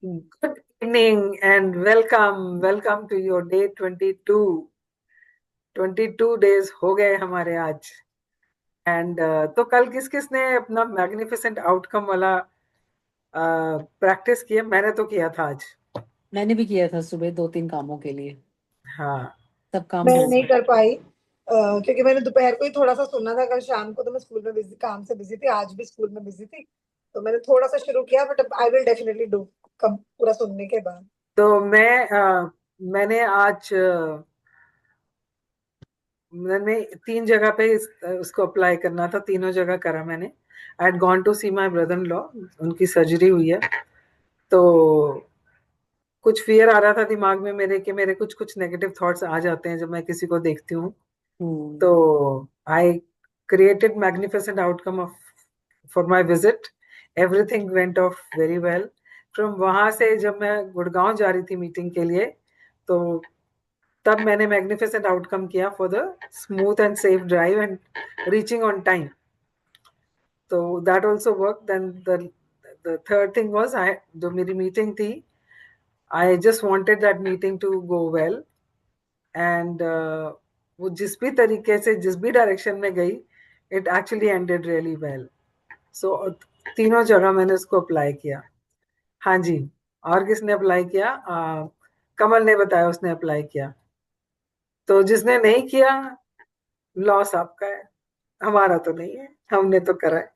Good evening and welcome to your day 22. 22 days हो गए हमारे आज एंड तो कल किस किसने अपना मैग्निफिसेंट आउटकम वाला प्रैक्टिस किया? मैंने तो किया था आज। मैंने भी किया था सुबह 2-3 कामों के लिए। हाँ, सब काम मैं हो नहीं गए। कर पाई क्योंकि मैंने दोपहर को ही थोड़ा सा सुना था। कल शाम को तो मैं स्कूल में बिजी, काम से बिजी थी, आज भी स्कूल में बिजी थी, तो मैंने थोड़ा सा शुरू किया, but I will definitely do come पूरा सुनने के बाद। तो मैंने आज मैंने 3 जगह पे उसको अप्लाई करना था, तीनों जगह करा मैंने। I had gone to see my brother in law, उनकी सर्जरी हुई है। तो कुछ फियर आ रहा था दिमाग में मेरे कि मेरे कुछ कुछ नेगेटिव थॉट्स आ जाते हैं जब मैं किसी को देखती हूँ। तो I created magnificent outcome of for my visit. Everything went of very well. From वहां से जब मैं गुड़गांव जा रही थी मीटिंग के लिए, तो तब मैंने मैग्निफिसेंट आउटकम किया for the smooth and safe drive and reaching on time. तो that also work. Then the third thing was, I जो मेरी मीटिंग थी, I just wanted that meeting to go well and वो जिस भी तरीके से जिस भी डायरेक्शन में गई, it actually ended really well. So तीनों जगह मैंने उसको अप्लाई किया। हाँ जी। और किसने अप्लाई किया? कमल ने बताया उसने अप्लाई किया। तो जिसने नहीं किया, लॉस आपका है, हमारा तो नहीं है, हमने तो करा है।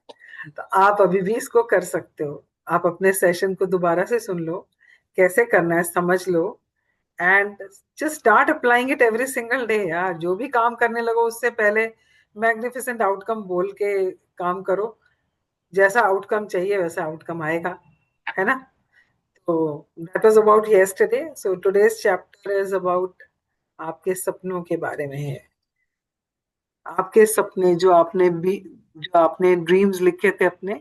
तो आप अभी भी इसको कर सकते हो। आप अपने सेशन को दोबारा से सुन लो, कैसे करना है समझ लो, and just start applying it every single day. यार, जो भी काम करने लगो उससे पहले मैग्निफिसेंट आउटकम बोल के काम करो। जैसा आउटकम चाहिए वैसा आउटकम आएगा, है ना? तो that was about yesterday. So today's chapter is about आपके सपनों के बारे में है। आपके सपने जो आपने ड्रीम्स लिखे थे अपने,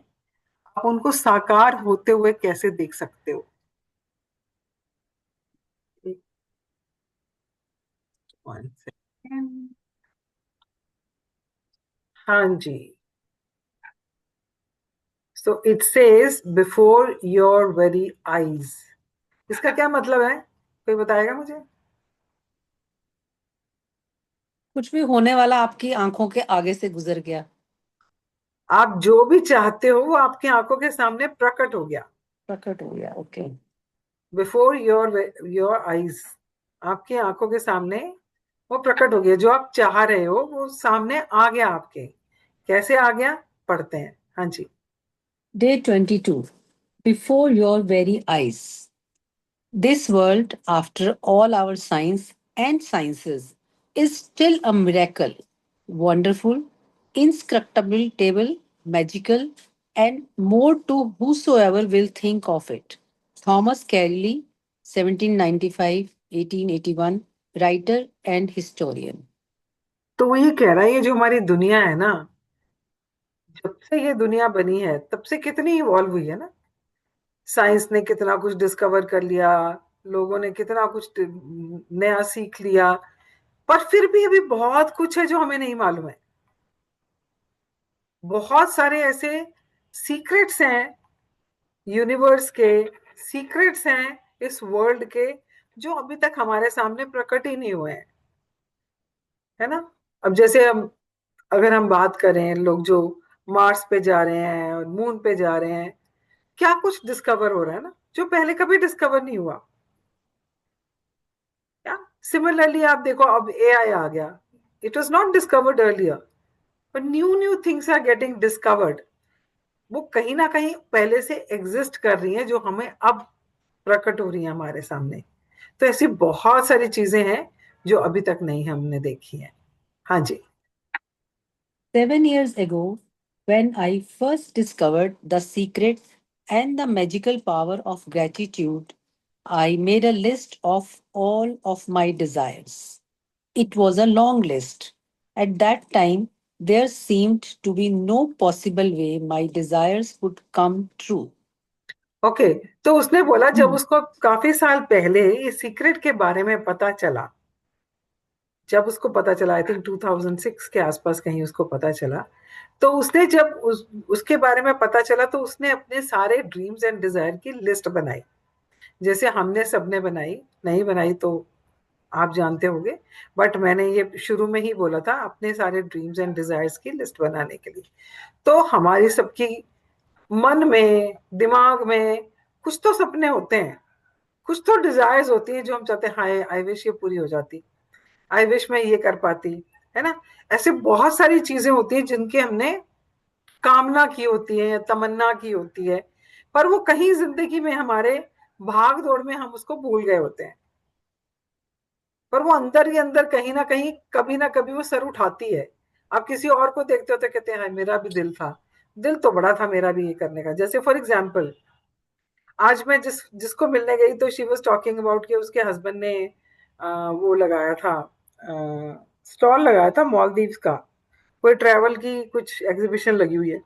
आप उनको साकार होते हुए कैसे देख सकते हो? One second. हाँ जी। So it says before your very eyes. इसका क्या मतलब है? कोई बताएगा मुझे? कुछ भी होने वाला आपकी आंखों के आगे से गुजर गया। आप जो भी चाहते हो वो आपकी आंखों के सामने प्रकट हो गया। प्रकट हो गया। ओके। बिफोर योर आईज, आपकी आंखों के सामने वो प्रकट हो गया। जो आप चाह रहे हो वो सामने आ गया आपके। कैसे आ गया? पढ़ते हैं। हाँ जी। Day 22. Before your very eyes. This world, after all our science and sciences, is still a miracle. Wonderful, inscrutable, magical, and more to whosoever will think of it. Thomas Carlyle, 1795-1881, writer and historian. तो वो ये कह रहा है, ये जो हमारी दुनिया है ना, जब से ये दुनिया बनी है तब से कितनी इवॉल्व हुई है ना। साइंस ने कितना कुछ डिस्कवर कर लिया, लोगों ने कितना कुछ नया सीख लिया, पर फिर भी अभी बहुत कुछ है जो हमें नहीं मालूम है। बहुत सारे ऐसे सीक्रेट्स हैं यूनिवर्स के, सीक्रेट्स हैं इस वर्ल्ड के, जो अभी तक हमारे सामने प्रकट ही नहीं हुए हैं, है ना? अब जैसे हम अगर हम बात करें, लोग जो मार्स पे जा रहे हैं और मून पे जा रहे हैं, क्या कुछ डिस्कवर हो रहा है ना जो पहले कभी डिस्कवर नहीं हुआ। क्या सिमिलरली आप देखो, अब एआई आ गया। It was not discovered earlier, but new new things are getting discovered. वो कहीं ना कहीं पहले से एग्जिस्ट कर रही हैं जो हमें अब प्रकट हो रही हैं हमारे सामने। तो ऐसी बहुत सारी चीजें हैं जो अभी तक नहीं हमने देखी हैं। हाँ जी। 7 years ago, when I first discovered the secret and the magical power of gratitude, I made a list of all of my desires. It was a long list. At that time, there seemed to be no possible way my desires would come true. Okay. तो उसने बोला जब उसको काफी साल पहले इस secret के बारे में पता चला, जब उसको पता चला, आई थिंक 2006 के आसपास कहीं उसको पता चला, तो उसने जब उसके बारे में पता चला तो उसने अपने सारे ड्रीम्स एंड डिजायर की लिस्ट बनाई। जैसे हमने सबने बनाई, नहीं बनाई तो आप जानते होंगे, बट मैंने ये शुरू में ही बोला था अपने सारे ड्रीम्स एंड डिजायर्स की लिस्ट बनाने के लिए। तो हमारी सबकी मन में, दिमाग में कुछ तो सपने होते हैं, कुछ तो डिजायर्स होती हैं जो हम चाहते हैं, हाय आई विश ये पूरी हो जाती, आई विश मैं ये कर पाती, है ना। ऐसे बहुत सारी चीजें होती हैं जिनकी हमने कामना की होती है या तमन्ना की होती है, पर वो कहीं जिंदगी में हमारे भाग दौड़ में हम उसको भूल गए होते हैं। पर वो अंदर ही अंदर कहीं ना कहीं कभी ना कभी वो सर उठाती है। आप किसी और को देखते हो तो कहते हैं हाँ मेरा भी दिल था, दिल तो बड़ा था मेरा भी ये करने का। जैसे फॉर एग्जाम्पल, आज मैं जिसको मिलने गई तो शी वॉज टॉकिंग अबाउट कि उसके हस्बैंड ने वो लगाया था, स्टॉल लगाया था मालदीव्स का, कोई ट्रैवल की कुछ एग्जीबिशन लगी हुई है।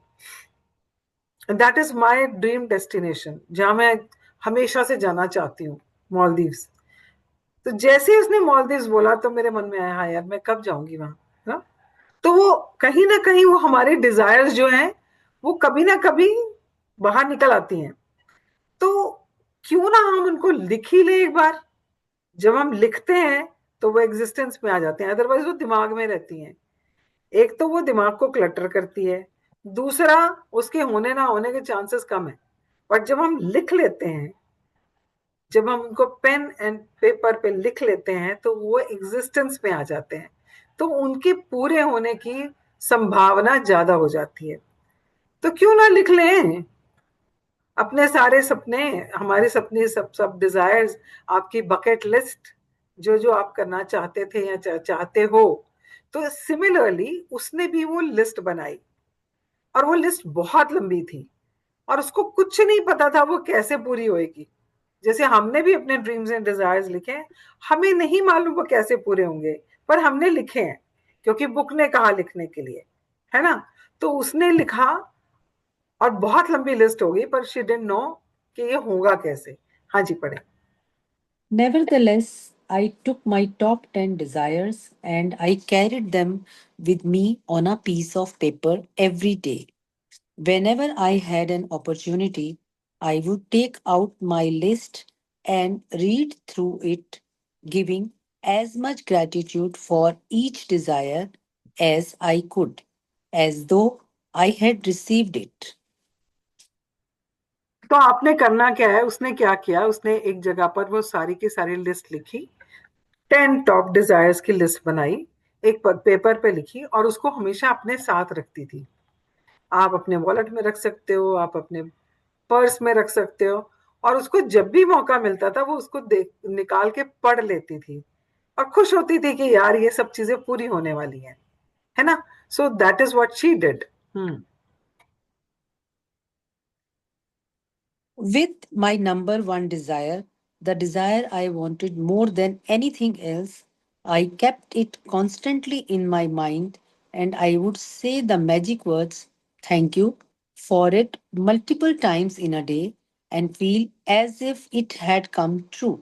That is my dream destination, जहां मैं हमेशा से जाना चाहती हूँ, मालदीव्स। तो जैसे ही उसने मालदीव्स बोला तो मेरे मन में आया हाँ यार मैं कब जाऊंगी वहां ना। तो वो कहीं ना कहीं वो हमारे डिजायर्स जो हैं वो कभी ना कभी बाहर निकल आती हैं। तो क्यों ना हम उनको लिख ही ले एक बार। जब हम लिखते हैं तो वो एग्जिस्टेंस में आ जाते हैं, अदरवाइज वो दिमाग में रहती हैं। एक तो वो दिमाग को क्लटर करती है, दूसरा उसके होने ना होने के चांसेस कम है। बट जब हम लिख लेते हैं, जब हम उनको पेन एंड पेपर पे लिख लेते हैं तो वो एग्जिस्टेंस में आ जाते हैं, तो उनके पूरे होने की संभावना ज्यादा हो जाती है। तो क्यों ना लिख लें अपने सारे सपने, हमारे सपने, सब सब डिजायर्स, आपकी बकेट लिस्ट, जो जो आप करना चाहते थे या चाहते हो। तो सिमिलरली उसने भी वो लिस्ट बनाई, और वो लिस्ट बहुत लंबी थी, और उसको कुछ नहीं पता था वो कैसे पूरी होएगी। जैसे हमने भी अपने ड्रीम्स एंड डिजायर्स लिखे हैं, हमें नहीं मालूम वो कैसे पूरे होंगे, पर हमने लिखे हैं क्योंकि बुक ने कहा लिखने के लिए, है ना। तो उसने लिखा, और बहुत लंबी लिस्ट हो गई, पर शी डिडंट नो कि ये होगा कैसे। हाँ जी, पढ़े। Nevertheless, I took my top 10 desires and I carried them with me on a piece of paper every day. Whenever I had an opportunity, I would take out my list and read through it, giving as much gratitude for each desire as I could, as though I had received it. तो आपने करना क्या है, उसने क्या किया, उसने एक जगह पर वो सारी की सारी लिस्ट लिखी, 10 टॉप डिजायर्स की लिस्ट बनाई, एक पेपर पे लिखी, और उसको हमेशा अपने साथ रखती थी। आप अपने वॉलेट में रख सकते हो, आप अपने पर्स में रख सकते हो, और उसको जब भी मौका मिलता था वो उसको देख निकाल के पढ़ लेती थी, और खुश होती थी कि यार ये सब चीजें पूरी होने वाली हैं, है ना। So that is what she did. With my number one desire, the desire I wanted more than anything else, I kept it constantly in my mind and I would say the magic words, thank you, for it multiple times in a day and feel as if it had come true.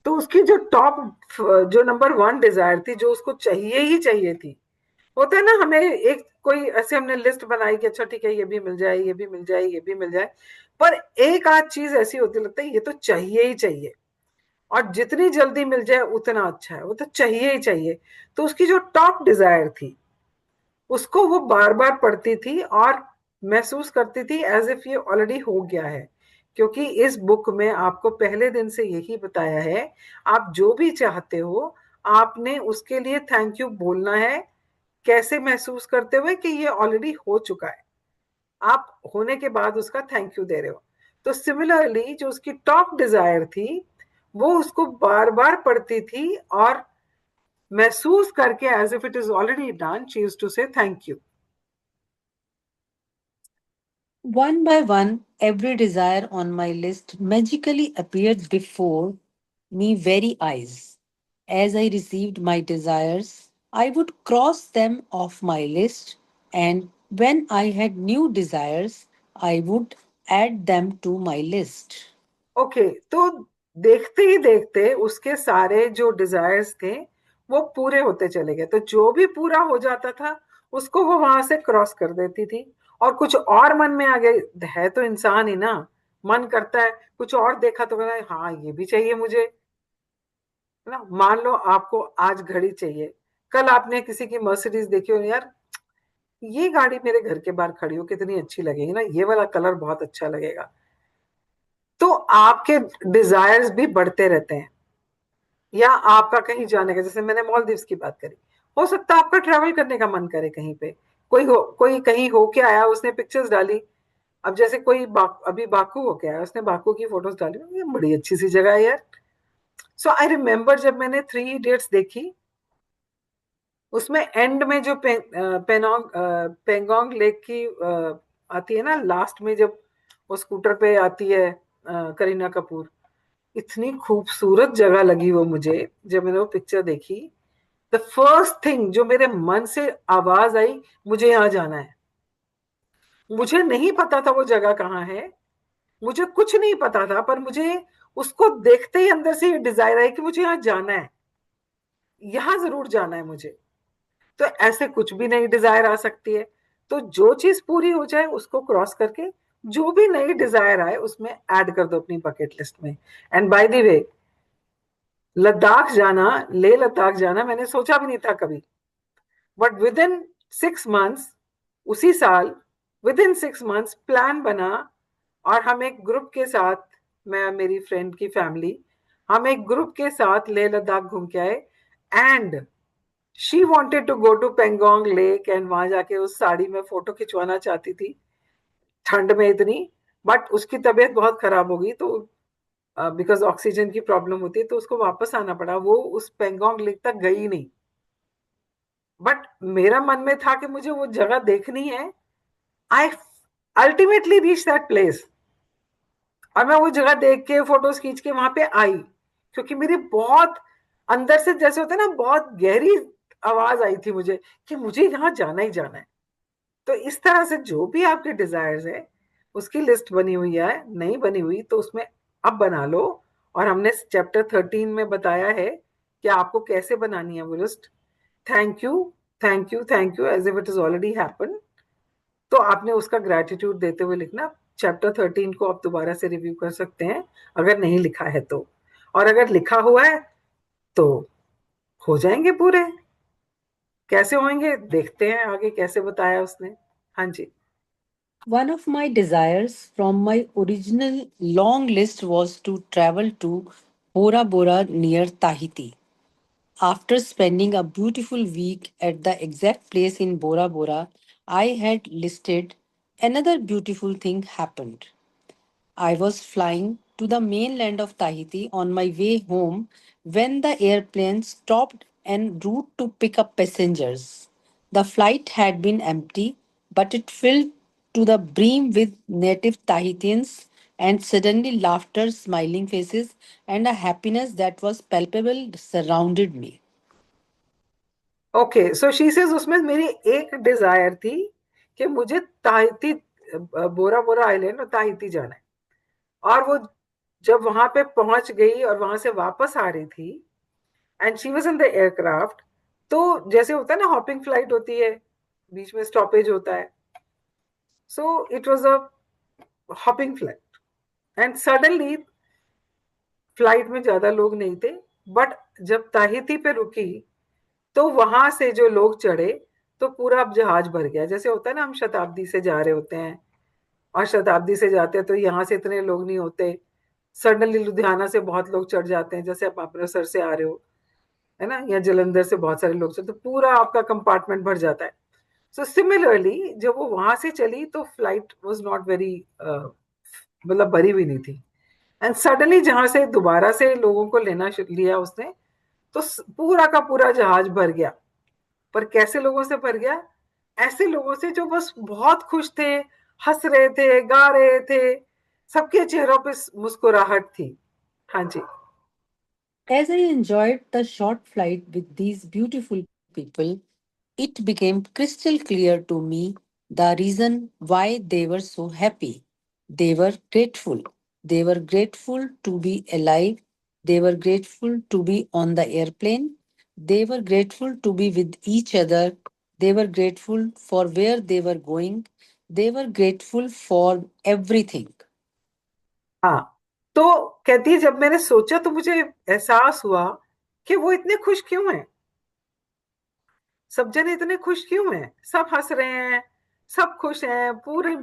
तो उसकी जो top, जो number one Dzire थी, जो उसको चाहिए ही चाहिए थी, होता है ना हमें एक कोई ऐसे हमने लिस्ट बनाई कि अच्छा ठीक है ये भी मिल जाए, ये भी मिल जाए, ये भी मिल जाए, पर एक आध चीज ऐसी होती लगता है ये तो चाहिए ही चाहिए, और जितनी जल्दी मिल जाए उतना अच्छा है, वो तो चाहिए ही चाहिए। तो उसकी जो टॉप डिजायर थी उसको वो बार बार पढ़ती थी और महसूस करती थी एज इफ ये ऑलरेडी हो गया है, क्योंकि इस बुक में आपको पहले दिन से यही बताया है, आप जो भी चाहते हो आपने उसके लिए थैंक यू बोलना है, कैसे महसूस करते हुए कि ये ऑलरेडी हो चुका है, आप होने के बाद उसका थैंक यू दे रहे हो। तो सिमिलरली जो उसकी टॉप डिजायर थी वो उसको बार बार पढ़ती थी, और महसूस करके as if it is already done she used to say thank you. One by one, every desire on my list magically appeared before me very eyes. As I received my desires, I would cross them off my list, and when I had new desires, I would add them to my list. Okay, तो देखते ही देखते उसके सारे जो desires थे वो पूरे होते चले गए। तो जो भी पूरा हो जाता था उसको वो वहां से क्रॉस कर देती थी, और कुछ और मन में आ गए, है तो इंसान ही ना, मन करता है कुछ और देखा तो कहना है हाँ ये भी चाहिए मुझे, है ना। मान लो आपको आज घड़ी चाहिए, कल आपने किसी की मर्सिडीज देखी हो, यार ये गाड़ी मेरे घर के बाहर खड़ी हो कितनी अच्छी लगेगी ना, ये वाला कलर बहुत अच्छा लगेगा। तो आपके डिजायर्स भी बढ़ते रहते हैं। या आपका कहीं जाने का, जैसे मैंने मॉलदीव्स की बात करी, हो सकता है आपका ट्रैवल करने का मन करे कहीं पे, कोई कहीं होके आया, उसने पिक्चर्स डाली। अब जैसे अभी बाकू होके आया, उसने बाकू की फोटोज डाली, ये बड़ी अच्छी सी जगह है यार। सो आई रिमेम्बर जब मैंने 3 इडियट्स देखी, उसमें एंड में जो पेंगोंग लेक की आती है ना लास्ट में, जब वो स्कूटर पे आती है करीना कपूर, इतनी खूबसूरत जगह लगी वो मुझे जब मैंने वो पिक्चर देखी। द फर्स्ट थिंग जो मेरे मन से आवाज आई, मुझे यहाँ जाना है। मुझे नहीं पता था वो जगह कहाँ है, मुझे कुछ नहीं पता था, पर मुझे उसको देखते ही अंदर से ये डिजायर आई कि मुझे यहाँ जाना है, यहाँ जरूर जाना है मुझे। तो ऐसे कुछ भी नई डिजायर आ सकती है। तो जो चीज पूरी हो जाए उसको क्रॉस करके जो भी नई डिजायर आए उसमें ऐड कर दो अपनी बकेट लिस्ट में। And by the way, Ladakh जाना, लेह लद्दाख जाना मैंने सोचा भी नहीं था कभी, बट विद इन 6 मंथ्स, उसी साल विद इन 6 मंथ्स प्लान बना, और हम एक ग्रुप के साथ, मैं मेरी फ्रेंड की फैमिली, हम एक ग्रुप के साथ लेह लद्दाख घूम के आए। And she wanted to go to Pangong lake, and वहां जाके उस साड़ी में फोटो खिंचवाना चाहती थी ठंड में इतनी। बट उसकी तबीयत बहुत खराब हो गई, तो बिकॉज ऑक्सीजन की प्रॉब्लम होती है, तो उसको वापस आना पड़ा, वो उस पेंगोंग लेक तक गई नहीं। बट मेरा मन में था कि मुझे वो जगह देखनी है। आई अल्टीमेटली रीच दैट प्लेस, और मैं वो जगह देख के फोटोज खींच के वहां पे आई, क्योंकि मेरी बहुत अंदर से, जैसे होता है ना, बहुत गहरी आवाज आई थी मुझे कि मुझे यहाँ जाना ही जाना है। तो इस तरह से जो भी आपके डिजायर्स है उसकी लिस्ट बनी हुई है, नहीं बनी हुई तो उसमें अब बना लो। और हमने चैप्टर 13 में बताया है कि आपको कैसे बनानी है वो list. Thank you, thank you, thank you, as if it is already happen. तो आपने उसका ग्रेटिट्यूड देते हुए लिखना। चैप्टर 13 को आप दोबारा से रिव्यू कर सकते हैं अगर नहीं लिखा है तो, और अगर लिखा हुआ है तो हो जाएंगे पूरे। कैसे होंगे देखते हैं आगे कैसे बताया उसने। हाँ जी। One of my desires from my original long list was to travel to Bora Bora near Tahiti. After spending a beautiful week at the exact place in Bora Bora I had listed, another beautiful thing happened. I was flying to the mainland of Tahiti on my way home when the airplane stopped en route to pick up passengers. The flight had been empty, but it filled to the brim with native Tahitians, and suddenly laughter, smiling faces, and a happiness that was palpable surrounded me. Okay, so she says उसमें मेरी एक Dzire थी कि मुझे Tahiti, बोरा बोरा island और Tahiti जाना है। और वो जब वहां पे पहुंच गई और वहां से वापस आ रही थी, and she was in the aircraft, तो जैसे होता है ना हॉपिंग फ्लाइट होती है, बीच में स्टॉपेज होता है, so it was a hopping flight. And suddenly flight में ज्यादा लोग नहीं थे, बट जब ताहिती पे रुकी तो वहां से जो लोग चढ़े, तो पूरा अब जहाज भर गया। जैसे होता है ना, हम शताब्दी से जा रहे होते हैं, और शताब्दी से जाते हैं तो यहाँ से इतने लोग नहीं होते, सडनली लुधियाना से बहुत लोग चढ़ जाते हैं, जैसे आप अमृतसर से आ रहे हो, है ना, या जलंधर से बहुत सारे लोग चढ़ते, तो पूरा आपका कंपार्टमेंट भर जाता है। सो सिमिलरली जब वो वहां से चली तो फ्लाइट वॉज नॉट वेरी, मतलब भरी हुई नहीं थी। एंड सडनली जहां से दोबारा से लोगों को लेना लिया उसने, तो पूरा का पूरा जहाज भर गया। पर कैसे लोगों से भर गया? ऐसे लोगों से जो बस बहुत खुश थे, हंस रहे थे, गा रहे थे, सबके चेहरों पे मुस्कुराहट थी। हाँ जी। As I enjoyed the short flight with these beautiful people, it became crystal clear to me the reason why they were so happy. They were grateful. They were grateful to be alive. They were grateful to be on the airplane. They were grateful to be with each other. They were grateful for where they were going. They were grateful for everything. हाँ, तो कहती है जब मैंने सोचा तो मुझे एहसास हुआ कि वो इतने खुश क्यों हैं, सब जन इतने खुश क्यों हैं, सब हंस रहे हैं, सब खुश हैं, पूरे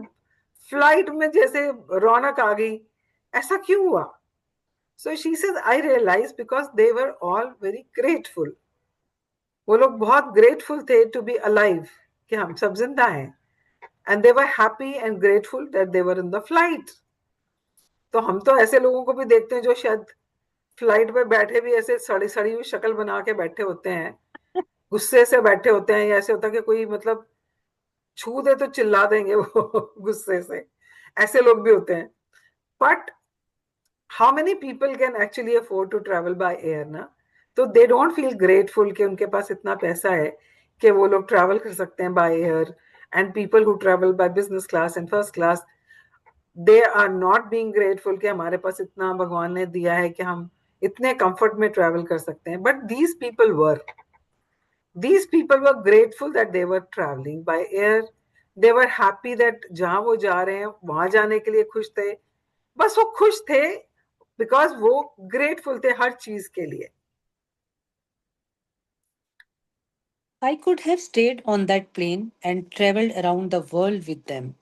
फ्लाइट में जैसे रौनक आ गई, ऐसा क्यों हुआ? So she says I realise because they were all very grateful. वो लोग बहुत ग्रेटफुल थे टू बी अलाइव, कि हम सब जिंदा हैं, and they were happy and grateful that they were in the flight. तो हम तो ऐसे लोगों को भी देखते हैं जो शायद फ्लाइट में बैठे भी ऐसे सड़ी सड़ी हुई शक्ल बना के बैठे होते हैं, गुस्से से बैठे होते हैं, या ऐसे होता है कि कोई मतलब छू दे तो चिल्ला देंगे वो गुस्से से, ऐसे लोग भी होते हैं। But how many people can actually afford to travel by air ना? तो दे डोंट फील ग्रेटफुल कि उनके पास इतना पैसा है कि वो लोग ट्रैवल कर सकते हैं by air. And people who travel by business class and first class, they are not being grateful कि हमारे पास इतना भगवान ने दिया है कि हम इतने कंफर्ट में ट्रैवल कर सकते हैं। But these people were grateful that they were traveling by air. They were happy that जहां वो जा रहे हैं वहां जाने के लिए खुश थे, बस वो खुश थे बिकॉज वो ग्रेटफुल थे हर चीज के लिए। I could have stayed on that plane and traveled around the world with them.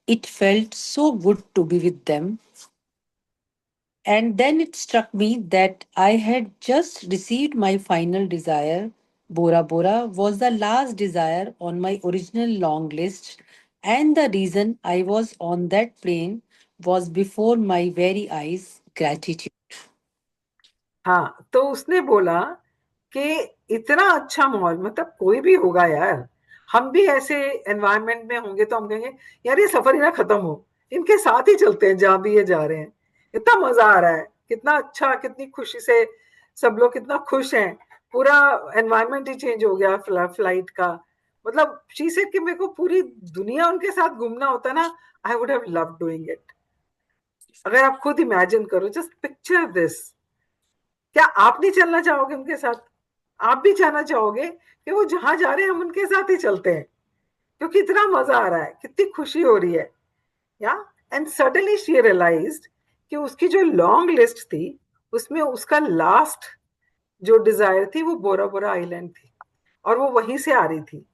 It felt so good to be with them. And then it struck me that I had just received my final desire. Bora Bora was the last desire on my original long list, and the reason I was on that plane was before my very eyes gratitude. हाँ, तो उसने बोला कि इतना अच्छा माहौल, मतलब कोई भी होगा यार, हम भी ऐसे एनवायरनमेंट में होंगे तो हम कहेंगे यार ये सफर ही ना खत्म हो, इनके साथ ही चलते हैं जहां भी ये जा रहे हैं, इतना मजा आ रहा है, कितना अच्छा, कितनी खुशी से सब लोग कितना खुश हैं, पूरा एनवायरनमेंट ही चेंज हो गया फ्लाइट का। मतलब शी सेड कि मेरे को पूरी दुनिया उनके साथ घूमना होता ना, I would have love doing it. अगर आप खुद इमेजिन करो, जस्ट पिक्चर दिस, क्या आप नहीं चलना चाहोगे उनके साथ? आप भी जाना चाहोगे कि वो जहां जा रहे हैं हम उनके साथ ही चलते हैं, क्योंकि इतना मजा आ रहा है, कितनी खुशी हो रही है। या एंड सडनली शी रियलाइज्ड कि उसकी जो लॉन्ग लिस्ट थी उसमें उसका लास्ट जो डिजायर थी वो बोरा बोरा आइलैंड थी, और वो वहीं से आ रही थी।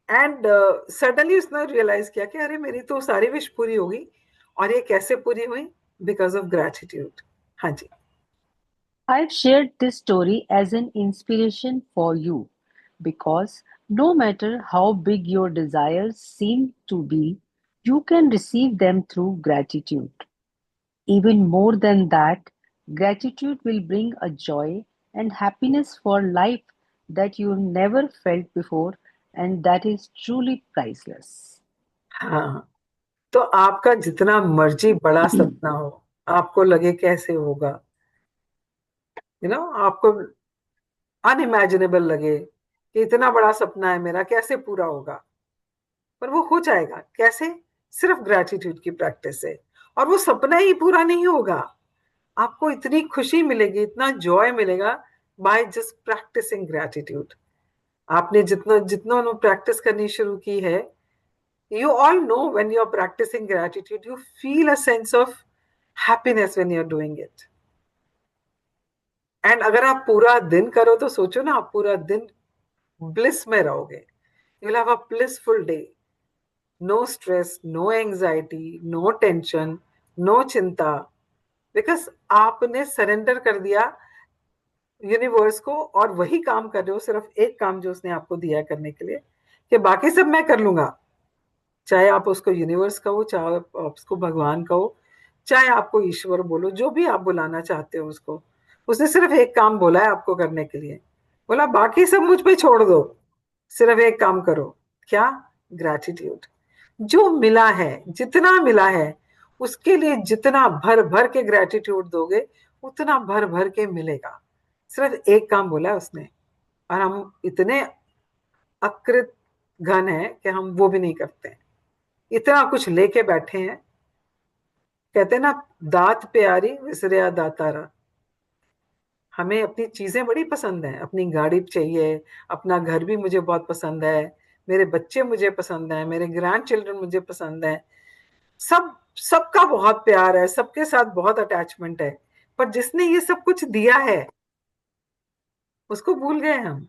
एंड सडनली उसने रियलाइज किया कि अरे मेरी तो सारी विश पूरी होगी, और ये कैसे पूरी हुई? Because of gratitude. हाँ जी। I've shared this story as an inspiration for you because no matter how big your desires seem to be, you can receive them through gratitude. Even more than that, gratitude will bring a joy and happiness for life that you never felt before, and that is truly priceless. हाँ, तो आपका जितना मर्जी बड़ा सपना हो, आपको लगे कैसे होगा, आपको अनइमेजिनेबल लगे कि इतना बड़ा सपना है मेरा, कैसे पूरा होगा, पर वो हो जाएगा कैसे? सिर्फ ग्रेटिट्यूड की प्रैक्टिस से। और वो सपना ही पूरा नहीं होगा, आपको इतनी खुशी मिलेगी, इतना जॉय मिलेगा बाय जस्ट प्रैक्टिसिंग ग्रेटिट्यूड। आपने जितना जितना प्रैक्टिस करनी शुरू की है, you all know when you're practicing gratitude, you feel a sense of happiness when you're doing it. And अगर आप पूरा दिन करो तो सोचो ना, आप पूरा दिन ब्लिस में रहोगे, you will have a blissful day, no stress, no anxiety, no tension, no चिंता, बिकॉज आपने सरेंडर कर दिया यूनिवर्स को, और वही काम कर रहे हो, सिर्फ एक काम जो उसने आपको दिया करने के लिए, कि बाकी सब मैं कर लूंगा। चाहे आप उसको यूनिवर्स कहो, चाहे आप उसको भगवान कहो, चाहे आपको ईश्वर बोलो, जो भी आप बुलाना चाहते हो उसको, उसने सिर्फ एक काम बोला है आपको करने के लिए, बोला बाकी सब मुझ पे छोड़ दो, सिर्फ एक काम करो। क्या? ग्रैटिट्यूड। जो मिला है, जितना मिला है, उसके लिए जितना भर भर के ग्रैटिट्यूड दोगे उतना भर भर के मिलेगा। सिर्फ एक काम बोला है उसने, और हम इतने अकृत घन है कि हम वो भी नहीं करते, इतना कुछ लेके बैठे हैं। कहते हैं ना, दात प्यारी विसरिया दातारा। हमें अपनी चीजें बड़ी पसंद हैं, अपनी गाड़ी चाहिए, अपना घर भी मुझे बहुत पसंद है, मेरे बच्चे मुझे पसंद है, मेरे ग्रैंड चिल्ड्रन मुझे पसंद है, सबका बहुत प्यार है, सबके साथ बहुत अटैचमेंट है, पर जिसने ये सब कुछ दिया है उसको भूल गए हम।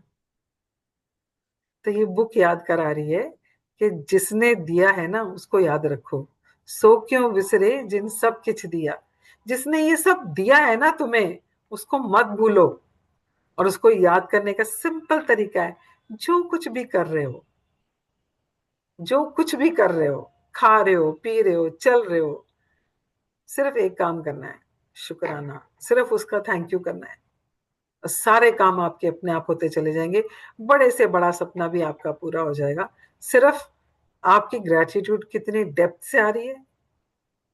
तो ये बुक याद करा रही है कि जिसने दिया है ना उसको याद रखो, सो क्यों विसरे जिन सब किछ दिया। जिसने ये सब दिया है ना तुम्हें, उसको मत भूलो। और उसको याद करने का सिंपल तरीका है, जो कुछ भी कर रहे हो, जो कुछ भी कर रहे हो, खा रहे हो, पी रहे हो, चल रहे हो, सिर्फ एक काम करना है, शुक्राना, सिर्फ उसका थैंक यू करना है। सारे काम आपके अपने आप होते चले जाएंगे, बड़े से बड़ा सपना भी आपका पूरा हो जाएगा। सिर्फ आपकी ग्रेटिट्यूड कितनी डेप्थ से आ रही है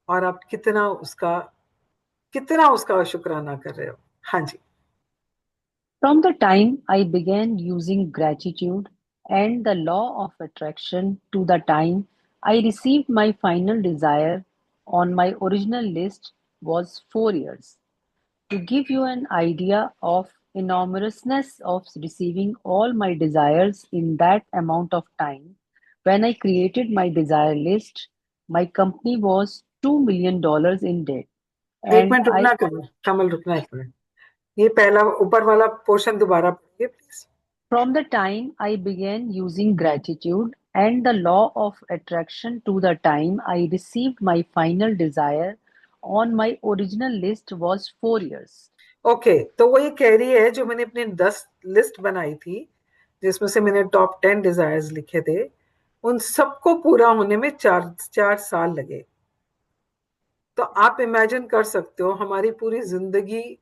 और आप कितना उसका शुक्राना कर रहे हो। हाँ जी। From the time I began using gratitude and the law of attraction to the time I received my final desire on my original list was 4 years. To give you an idea of enormousness of receiving all my desires in that amount of time, when I created my desire list, my company was $2 million in debt, एक and minute I रुकना, कमल रुकना एक minute. ये पहला ऊपर वाला portion दोबारा पढ़िए please. from the time I began using gratitude and the law of attraction to the time I received my final desire on my original list was 4 years. Okay, तो वो ये कह रही है जो मैंने अपनी 10 लिस्ट बनाई थी, जिसमें से मैंने टॉप 10 डिजायर्स लिखे थे, उन सबको पूरा होने में 4 साल लगे। तो आप इमेजिन कर सकते हो हमारी पूरी जिंदगी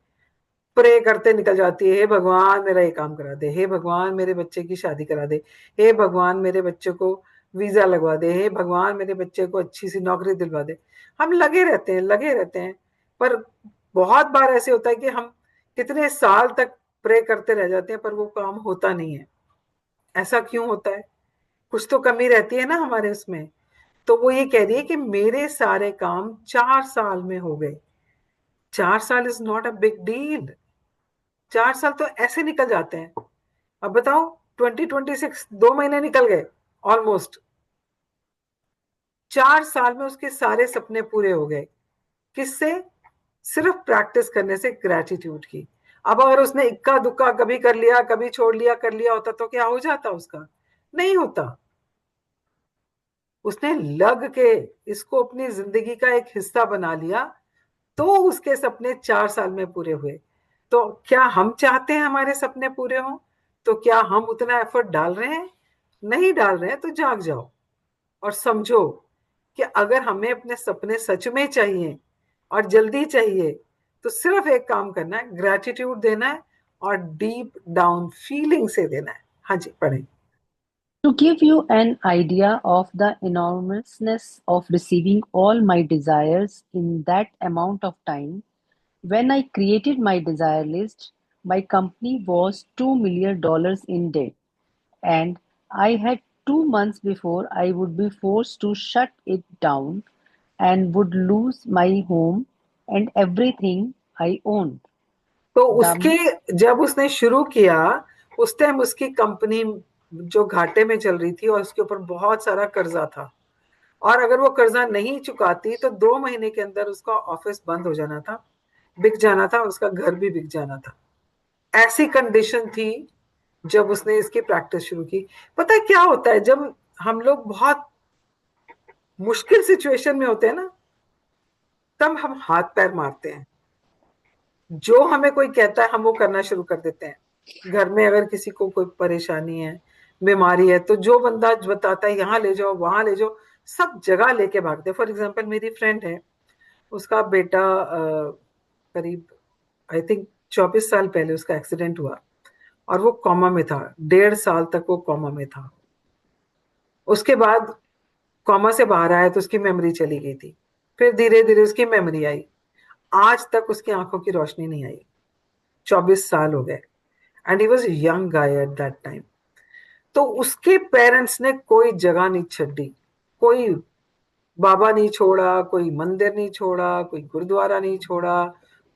प्रे करते निकल जाती है, हे भगवान मेरा ये काम करा दे, हे भगवान मेरे बच्चे की शादी करा दे, हे भगवान मेरे बच्चे को वीजा लगवा दे, हे भगवान मेरे बच्चे को अच्छी सी नौकरी दिलवा दे। हम लगे रहते हैं, लगे रहते हैं, पर बहुत बार ऐसे होता है कि हम कितने साल तक प्रे करते रह जाते हैं पर वो काम होता नहीं है। ऐसा क्यों होता है? कुछ तो कमी रहती है ना हमारे उसमें। तो वो ये कह रही है कि मेरे सारे काम 4 साल में हो गए। 4 साल is not a big deal. 4 साल तो ऐसे निकल जाते हैं। अब बताओ, 2026 2 महीने निकल गए ऑलमोस्ट। 4 साल में उसके सारे सपने पूरे हो गए। किससे? सिर्फ प्रैक्टिस करने से, ग्रेटिट्यूड की। अब अगर उसने इक्का दुक्का कभी कर लिया, कभी छोड़ लिया, कर लिया होता तो क्या हो जाता उसका? नहीं होता। उसने लग के इसको अपनी जिंदगी का एक हिस्सा बना लिया, तो उसके सपने 4 साल में पूरे हुए। तो क्या हम चाहते हैं हमारे सपने पूरे हों? तो क्या हम उतना एफर्ट डाल रहे हैं? नहीं डाल रहे हैं तो जाग जाओ और समझो कि अगर हमें अपने सपने सच में चाहिए और जल्दी चाहिए, तो सिर्फ एक काम करना है, ग्रेटिट्यूड देना है और डीप डाउन फीलिंग से देना है। हाँ जी, पढ़ें। To give you an idea of the enormousness of receiving all my desires in that amount of time, when I created my desire list, my company was $2 million in debt, and I had 2 months before I would be forced to shut it down and would lose my home and everything I owned. तो The उसके जब उसने शुरू किया, उस time उसकी company जो घाटे में चल रही थी और उसके ऊपर बहुत सारा कर्जा था, और अगर वो कर्जा नहीं चुकाती तो 2 महीने के अंदर उसका ऑफिस बंद हो जाना था, बिक जाना था, उसका घर भी बिक जाना था। ऐसी कंडीशन थी जब उसने इसकी प्रैक्टिस शुरू की। पता है क्या होता है, जब हम लोग बहुत मुश्किल सिचुएशन में होते हैं ना, तब हम हाथ पैर मारते हैं। जो हमें कोई कहता है हम वो करना शुरू कर देते हैं। घर में अगर किसी को कोई परेशानी है, बीमारी है, तो जो बंदा बताता है यहाँ ले जाओ, वहां ले जाओ, सब जगह लेके भागते हैं। फॉर एग्जाम्पल, मेरी फ्रेंड है, उसका बेटा करीब आई थिंक 24 साल पहले उसका एक्सीडेंट हुआ और वो कोमा में था। 1.5 साल तक वो कोमा में था। उसके बाद कोमा से बाहर आया तो उसकी मेमोरी चली गई थी, फिर धीरे धीरे उसकी मेमोरी आई। आज तक उसकी आंखों की रोशनी नहीं आई। 24 साल हो गए, and he was young guy at that time. तो उसके पेरेंट्स ने कोई जगह नहीं छड़ी, कोई बाबा नहीं छोड़ा, कोई मंदिर नहीं छोड़ा, कोई गुरुद्वारा नहीं छोड़ा,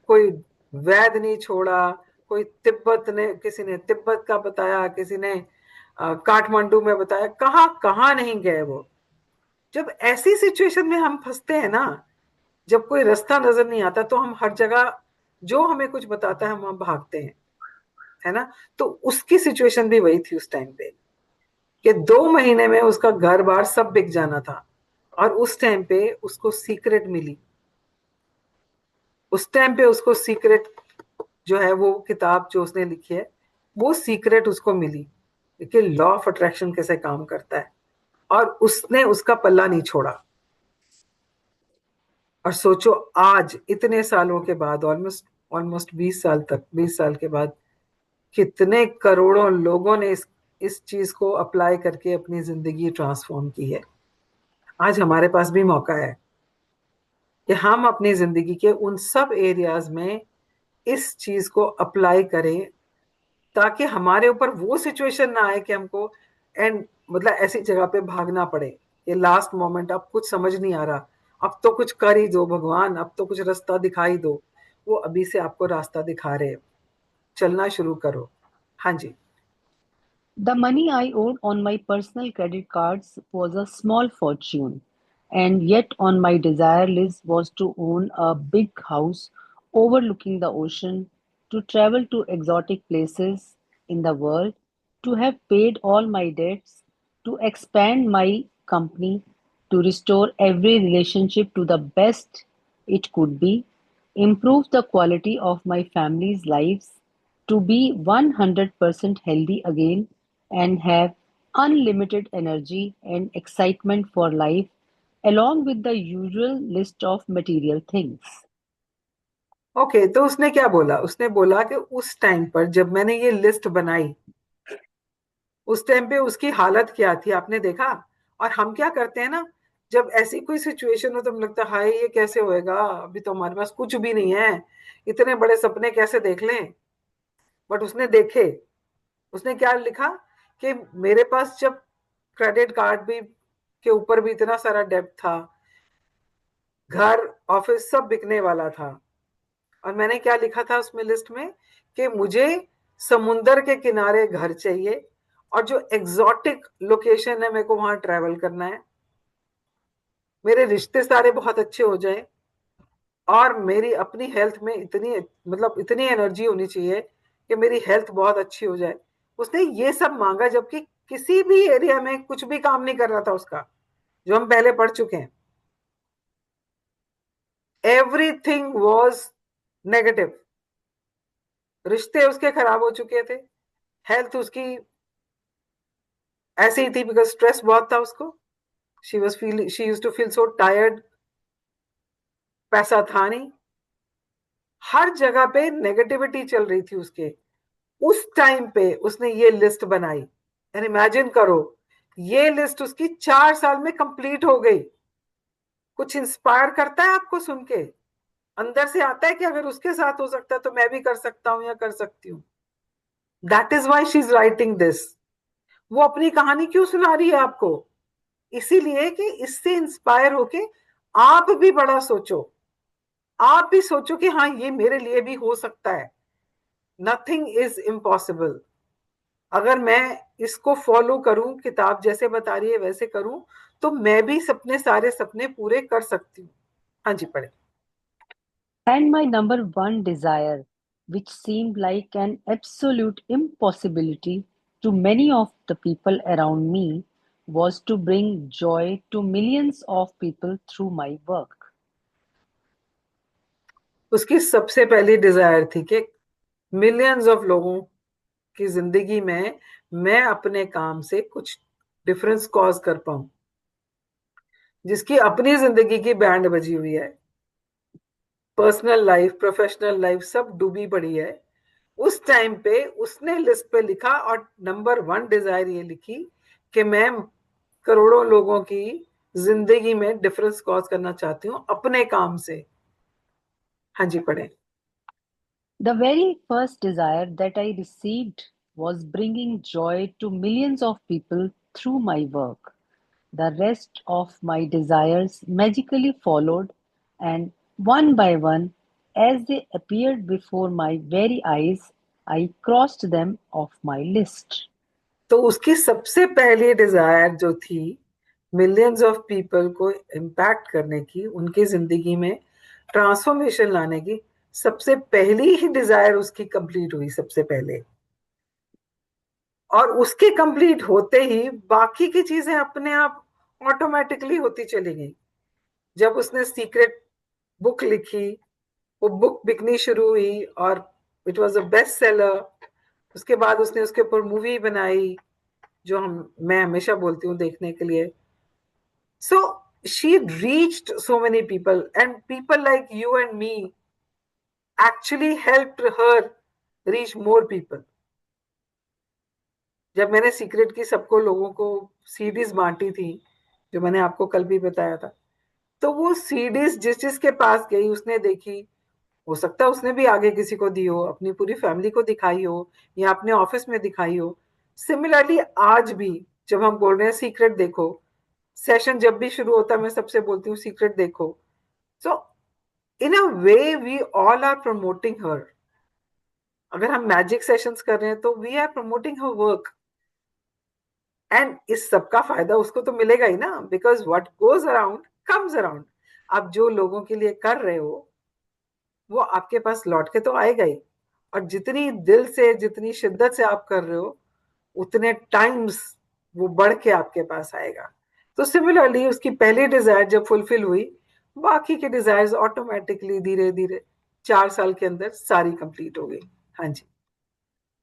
कोई वैद नहीं छोड़ा, कोई तिब्बत ने, किसी ने तिब्बत का बताया, किसी ने काठमांडू में बताया, कहाँ कहाँ नहीं गए वो। जब ऐसी सिचुएशन में हम फंसते हैं ना, जब कोई रास्ता नजर नहीं आता, तो हम हर जगह जो हमें कुछ बताता है हम भागते हैं, है ना। तो उसकी सिचुएशन भी वही थी उस टाइम पे, कि 2 महीने में उसका घर बार सब बिक जाना था। और उस टाइम पे उसको सीक्रेट मिली, उस टाइम पे उसको सीक्रेट जो है, वो किताब जो उसने लिखी है, वो सीक्रेट उसको मिली कि लॉ ऑफ अट्रैक्शन कैसे काम करता है। और उसने उसका पल्ला नहीं छोड़ा। और सोचो, आज इतने सालों के बाद, ऑलमोस्ट ऑलमोस्ट 20 साल तक, 20 साल के बाद, कितने करोड़ों लोगों ने इस चीज को अप्लाई करके अपनी जिंदगी ट्रांसफॉर्म की है। आज हमारे पास भी मौका है कि हम अपनी जिंदगी के उन सब एरियाज में इस चीज को अप्लाई करें, ताकि हमारे ऊपर वो सिचुएशन ना आए कि हमको एंड मतलब ऐसी जगह पे भागना पड़े। ये लास्ट मोमेंट, अब कुछ समझ नहीं आ रहा, अब तो कुछ कर ही दो भगवान, अब तो कुछ रास्ता दिखाई दो। वो अभी से आपको रास्ता दिखा रहे हैं, चलना शुरू करो। हाँ जी। The money I owed on my personal credit cards was a small fortune, and yet on my desire list was to own a big house overlooking the ocean, to travel to exotic places in the world, to have paid all my debts, to expand my company, to restore every relationship to the best it could be, improve the quality of my family's lives, to be 100% healthy again, and have unlimited energy and excitement for life, along with the usual list of material things. Okay, तो उसने क्या बोला? उसने बोला कि उस time पर जब मैंने ये लिस्ट बनाई, उस टाइम पे उसकी हालत क्या थी, आपने देखा। और हम क्या करते हैं ना, जब ऐसी कोई सिचुएशन हो तो हमें लगता है हाय ये कैसे होएगा, अभी तो हमारे पास कुछ भी नहीं है, इतने बड़े सपने कैसे देख लें। बट उसने देखे। उसने क्या लिखा कि मेरे पास जब क्रेडिट कार्ड भी के ऊपर भी इतना सारा डेब्ट था, घर ऑफिस सब बिकने वाला था, और मैंने क्या लिखा था उसमें लिस्ट में, कि मुझे समुंदर के किनारे घर चाहिए, और जो एग्जॉटिक लोकेशन है मेरे को वहां ट्रेवल करना है, मेरे रिश्ते सारे बहुत अच्छे हो जाए, और मेरी अपनी हेल्थ में इतनी मतलब इतनी एनर्जी होनी चाहिए कि मेरी हेल्थ बहुत अच्छी हो जाए। उसने ये सब मांगा, जबकि किसी भी एरिया में कुछ भी काम नहीं कर रहा था उसका, जो हम पहले पढ़ चुके हैं। Everything was negative. रिश्ते उसके खराब हो चुके थे, हेल्थ उसकी ऐसी ही थी, बिकॉज स्ट्रेस बहुत था उसको। She used to feel so tired. पैसा था नहीं, हर जगह पे नेगेटिविटी चल रही थी उसके। उस टाइम पे उसने ये लिस्ट बनाई, एंड इमेजिन करो, ये लिस्ट उसकी 4 साल में कंप्लीट हो गई। कुछ इंस्पायर करता है आपको सुन के? अंदर से आता है कि अगर उसके साथ हो सकता है तो मैं भी कर सकता हूं या कर सकती हूँ। That is why she is writing this. वो अपनी कहानी क्यों सुना रही है आपको? इसीलिए कि इससे इंस्पायर होके आप भी बड़ा सोचो, आप भी सोचो कि हाँ ये मेरे लिए भी हो सकता है। Nothing is impossible. अगर मैं इसको फॉलो करूं, किताब जैसे बता रही है वैसे करूं, तो मैं भी सपने सारे सपने पूरे कर सकती हूँ। हाँ जी, पढ़े। And my number one desire, which seemed like an absolute impossibility to many of the people around me, was to bring joy to millions of people through my work. उसकी सबसे पहली डिजायर थी कि मिलियंस ऑफ लोगों की जिंदगी में मैं अपने काम से कुछ डिफरेंस कॉज कर पाऊं। जिसकी अपनी जिंदगी की बैंड बजी हुई है, पर्सनल लाइफ प्रोफेशनल लाइफ सब डूबी पड़ी है, उस टाइम पे उसने लिस्ट पे लिखा, और नंबर 1 डिजायर ये लिखी कि मैं करोड़ों लोगों की जिंदगी में डिफरेंस कॉज करना चाहती हूँ अपने काम से। हाँ जी, पढ़े। The very first desire that I received was bringing joy to millions of people through my work. The rest of my desires magically followed, and one by one, as they appeared before my very eyes, I crossed them off my list. तो उसकी सबसे पहली Dzire जो थी millions of people को impact करने की, उनकी जिंदगी में ट्रांसफॉर्मेशन लाने की सबसे पहली ही डिजायर उसकी कंप्लीट हुई सबसे पहले। और उसके कंप्लीट होते ही बाकी की चीजें अपने आप ऑटोमेटिकली होती चली गई। जब उसने सीक्रेट बुक लिखी, वो बुक बिकनी शुरू हुई और it was a best seller. उसके बाद उसने उसके ऊपर मूवी बनाई, जो मैं हमेशा बोलती हूँ देखने के लिए। So she reached so many people and people like you and me actually helped her reach more people. जब मैंने सीक्रेट की सबको लोगों को सीडीज बांटी थी, जो मैंने आपको कल भी बताया था, तो वो सीडीज जिस जिसके पास गई उसने देखी। हो सकता है उसने भी आगे किसी को दी हो, अपनी पूरी फैमिली को दिखाई हो, या अपने ऑफिस में दिखाई हो। सिमिलरली आज भी जब हम बोल रहे हैं सीक्रेट देखो, सेशन जब भी शुरू होता है मैं सबसे बोलती हूँ सीक्रेट देखो। So in a way we all are promoting her. अगर हम मैजिक सेशंस कर रहे हैं तो we are promoting her work, and इस सब का फायदा उसको तो मिलेगा ही ना, because what goes around comes around. आप जो लोगों के लिए कर रहे हो वो आपके पास लौट के तो आएगा ही। और जितनी दिल से, जितनी शिद्दत से आप कर रहे हो, उतने टाइम्स वो बढ़ के आपके पास आएगा। तो सिमिलरली उसकी पहली डिजायर जब फुलफिल हुई, बाकी के डिजायर्स ऑटोमेटिकली धीरे धीरे 4 साल के अंदर सारी कंप्लीट हो गई। हाँ जी।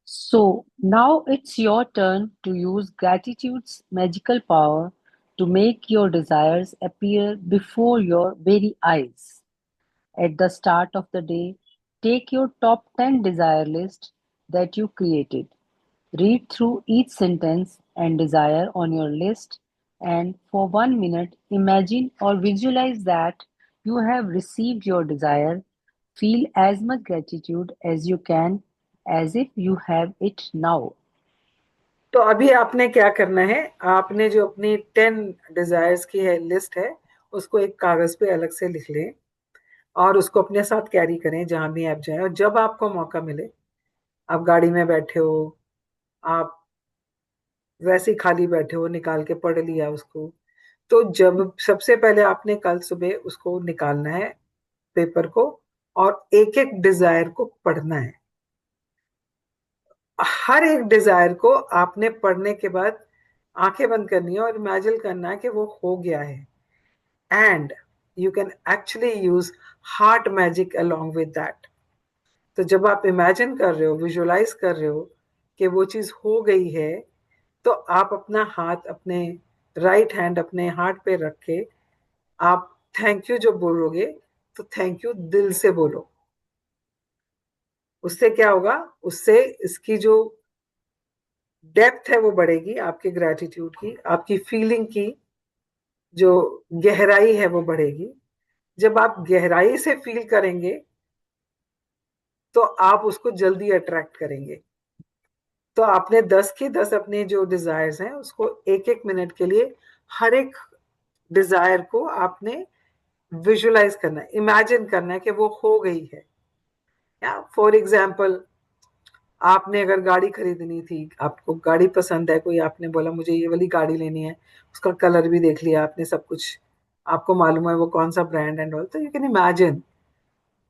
So now it's your turn to use gratitude's magical power to make your desires appear before your very eyes. At the start of the day, take your top 10 desire list that you created. Read through each sentence and desire on your list, and for 1 minute, imagine or visualize that you have received your desire. Feel as much gratitude as you can, as if you have it now. तो अभी आपने क्या करना है, आपने जो अपनी 10 desires की है लिस्ट है, उसको एक कागज पे अलग से लिख लें और उसको अपने साथ कैरी करें जहां भी आप जाएं। और जब आपको मौका मिले, आप गाड़ी में बैठे हो, आप वैसे ही खाली बैठे हो, निकाल के पढ़ लिया उसको। तो जब सबसे पहले आपने कल सुबह उसको निकालना है, पेपर को, और एक एक डिजायर को पढ़ना है। हर एक डिजायर को आपने पढ़ने के बाद आंखें बंद करनी है और इमेजिन करना है कि वो हो गया है। And you can actually use heart magic along with that. तो जब आप इमेजिन कर रहे हो, विजुअलाइज कर रहे हो कि वो चीज हो गई है, तो आप अपना हाथ, अपने राइट हैंड अपने हार्ट पे रख के आप थैंक यू जो बोलोगे, तो थैंक यू दिल से बोलो। उससे क्या होगा, उससे इसकी जो डेप्थ है वो बढ़ेगी, आपकी ग्रेटिट्यूड की, आपकी फीलिंग की जो गहराई है वो बढ़ेगी। जब आप गहराई से फील करेंगे तो आप उसको जल्दी अट्रैक्ट करेंगे। तो आपने 10 की 10 अपने जो डिजायर्स हैं उसको एक एक मिनट के लिए, हर एक डिजायर को आपने विजुलाइज करना है, इमेजिन करना है कि वो हो गई है। या फॉर एग्जाम्पल, आपने अगर गाड़ी खरीदनी थी, आपको गाड़ी पसंद है, कोई आपने बोला मुझे ये वाली गाड़ी लेनी है, उसका कलर भी देख लिया आपने, सब कुछ आपको मालूम है वो कौन सा ब्रांड एंड ऑल, तो you can imagine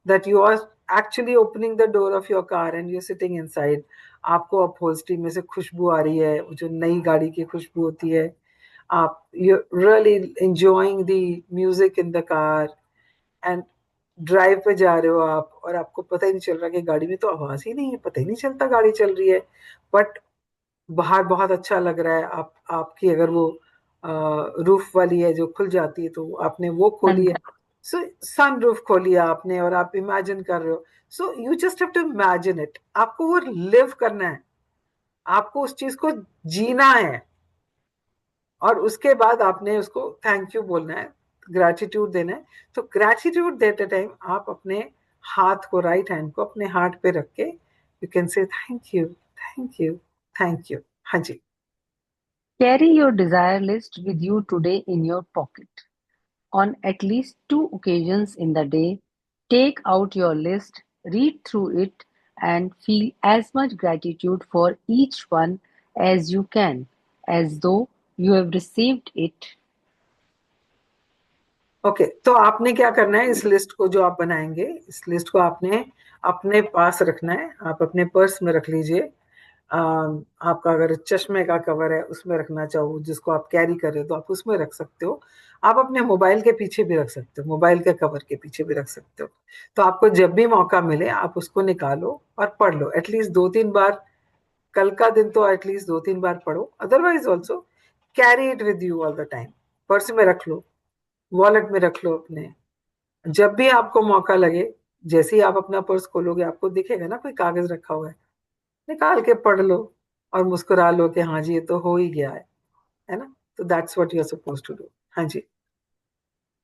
that you are actually opening the door of your car and you sitting inside. आपको अपहोल्स्ट्री में से खुशबू आ रही है, जो नई गाड़ी की खुशबू होती है। आप you really enjoying the music in the car, and drive पे जा रहे हो आप, और आपको पता ही नहीं चल रहा कि गाड़ी में तो आवाज ही नहीं है, पता ही नहीं चलता गाड़ी चल रही है। बट बाहर बहुत अच्छा लग रहा है। आप आपकी अगर वो रूफ वाली है जो खुल जाती है, तो आपने वो खोली है। And सो सन रूफ खोली है आपने और आप इमेजिन कर रहे हो। So you just have to imagine it. आपको वो लिव करना है, आपको उस चीज को जीना है, और उसके बाद आपने उसको थैंक यू बोलना है, ग्रेटिट्यूड देना है। तो ग्रेटिट्यूड देते टाइम आप अपने हाथ को, राइट हैंड को अपने हार्ट पे रख के you can say thank you, thank you, thank you. हाँ जी। carry your desire list with you today in your pocket. On at least two occasions in the day, take out your list, read through it, and feel as much gratitude for each one as you can, as though you have received it. Okay, तो आपने क्या करना है, इस list को जो आप बनाएंगे, इस लिस्ट को आपने अपने पास रखना है। आप अपने पर्स में रख लीजिए। आपका अगर चश्मे का कवर है उसमें रखना चाहो, जिसको आप कैरी कर रहे हो तो आप उसमें रख सकते हो। आप अपने मोबाइल के पीछे भी रख सकते हो, मोबाइल के कवर के पीछे भी रख सकते हो। तो आपको जब भी मौका मिले आप उसको निकालो और पढ़ लो, एटलीस्ट 2-3 बार। कल का दिन तो एटलीस्ट 2-3 बार पढ़ो, otherwise also carry it with you all the time. Purse में रख लो, वॉलेट में रख लो अपने। जब भी आपको मौका लगे, जैसे ही आप अपना पर्स खोलोगे आपको दिखेगा ना कोई कागज रखा हुआ है, निकाल के पढ़ लो और मुस्कुरा लो कि हाँ जी ये तो हो ही गया है ना। तो that's what you are suppose to do. हाँ जी।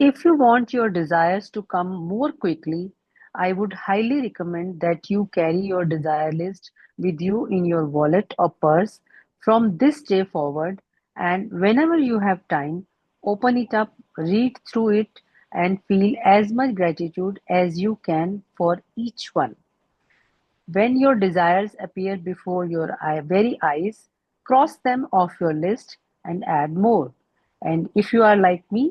If you want your desires to come more quickly, I would highly recommend that you carry your desire list with you in your wallet or purse from this day forward, and whenever you have time, open it up, read through it, and feel as much gratitude as you can for each one. When your desires appear before your very eyes, cross them off your list and add more. And if you are like me,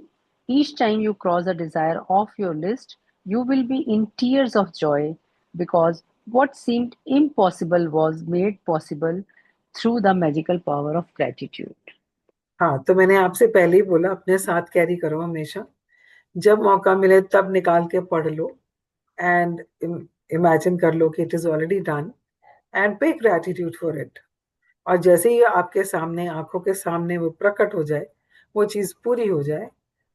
each time you cross a desire off your list, you will be in tears of joy because what seemed impossible was made possible through the magical power of gratitude. हाँ, तो मैंने आपसे पहले ही बोला अपने साथ carry करो हमेशा। जब मौका मिले तब निकाल के पढ़ लो एंड इमेजिन कर लो कि it is already done and पे ग्रेटिट्यूड फॉर इट। और जैसे ही आपके सामने, आंखों के सामने वो प्रकट हो जाए, वो चीज पूरी हो जाए,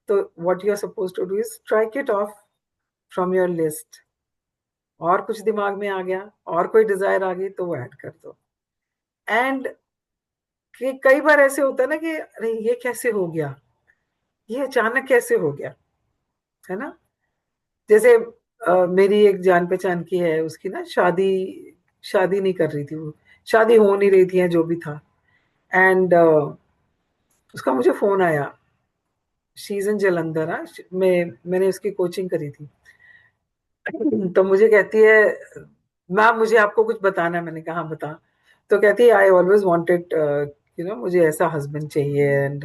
तो what you are suppose to do is strike it off from your list. और कुछ दिमाग में आ गया और कोई डिजायर आ गई तो वो ऐड कर दो। एंड कई बार ऐसे होता है ना कि अरे ये कैसे हो गया, ये अचानक कैसे हो गया, है ना। जैसे मेरी एक जान पहचान की है, उसकी ना शादी शादी नहीं कर रही थी वो, शादी हो नहीं रही थी या जो भी था। एंड उसका मुझे फोन आया। She is in Jalandhar. मैंने उसकी कोचिंग करी थी। तो मुझे कहती है, मैम मुझे आपको कुछ बताना है। मैंने कहा हाँ बता। तो कहती है आई ऑलवेज वांटेड, मुझे ऐसा हस्बैंड चाहिए एंड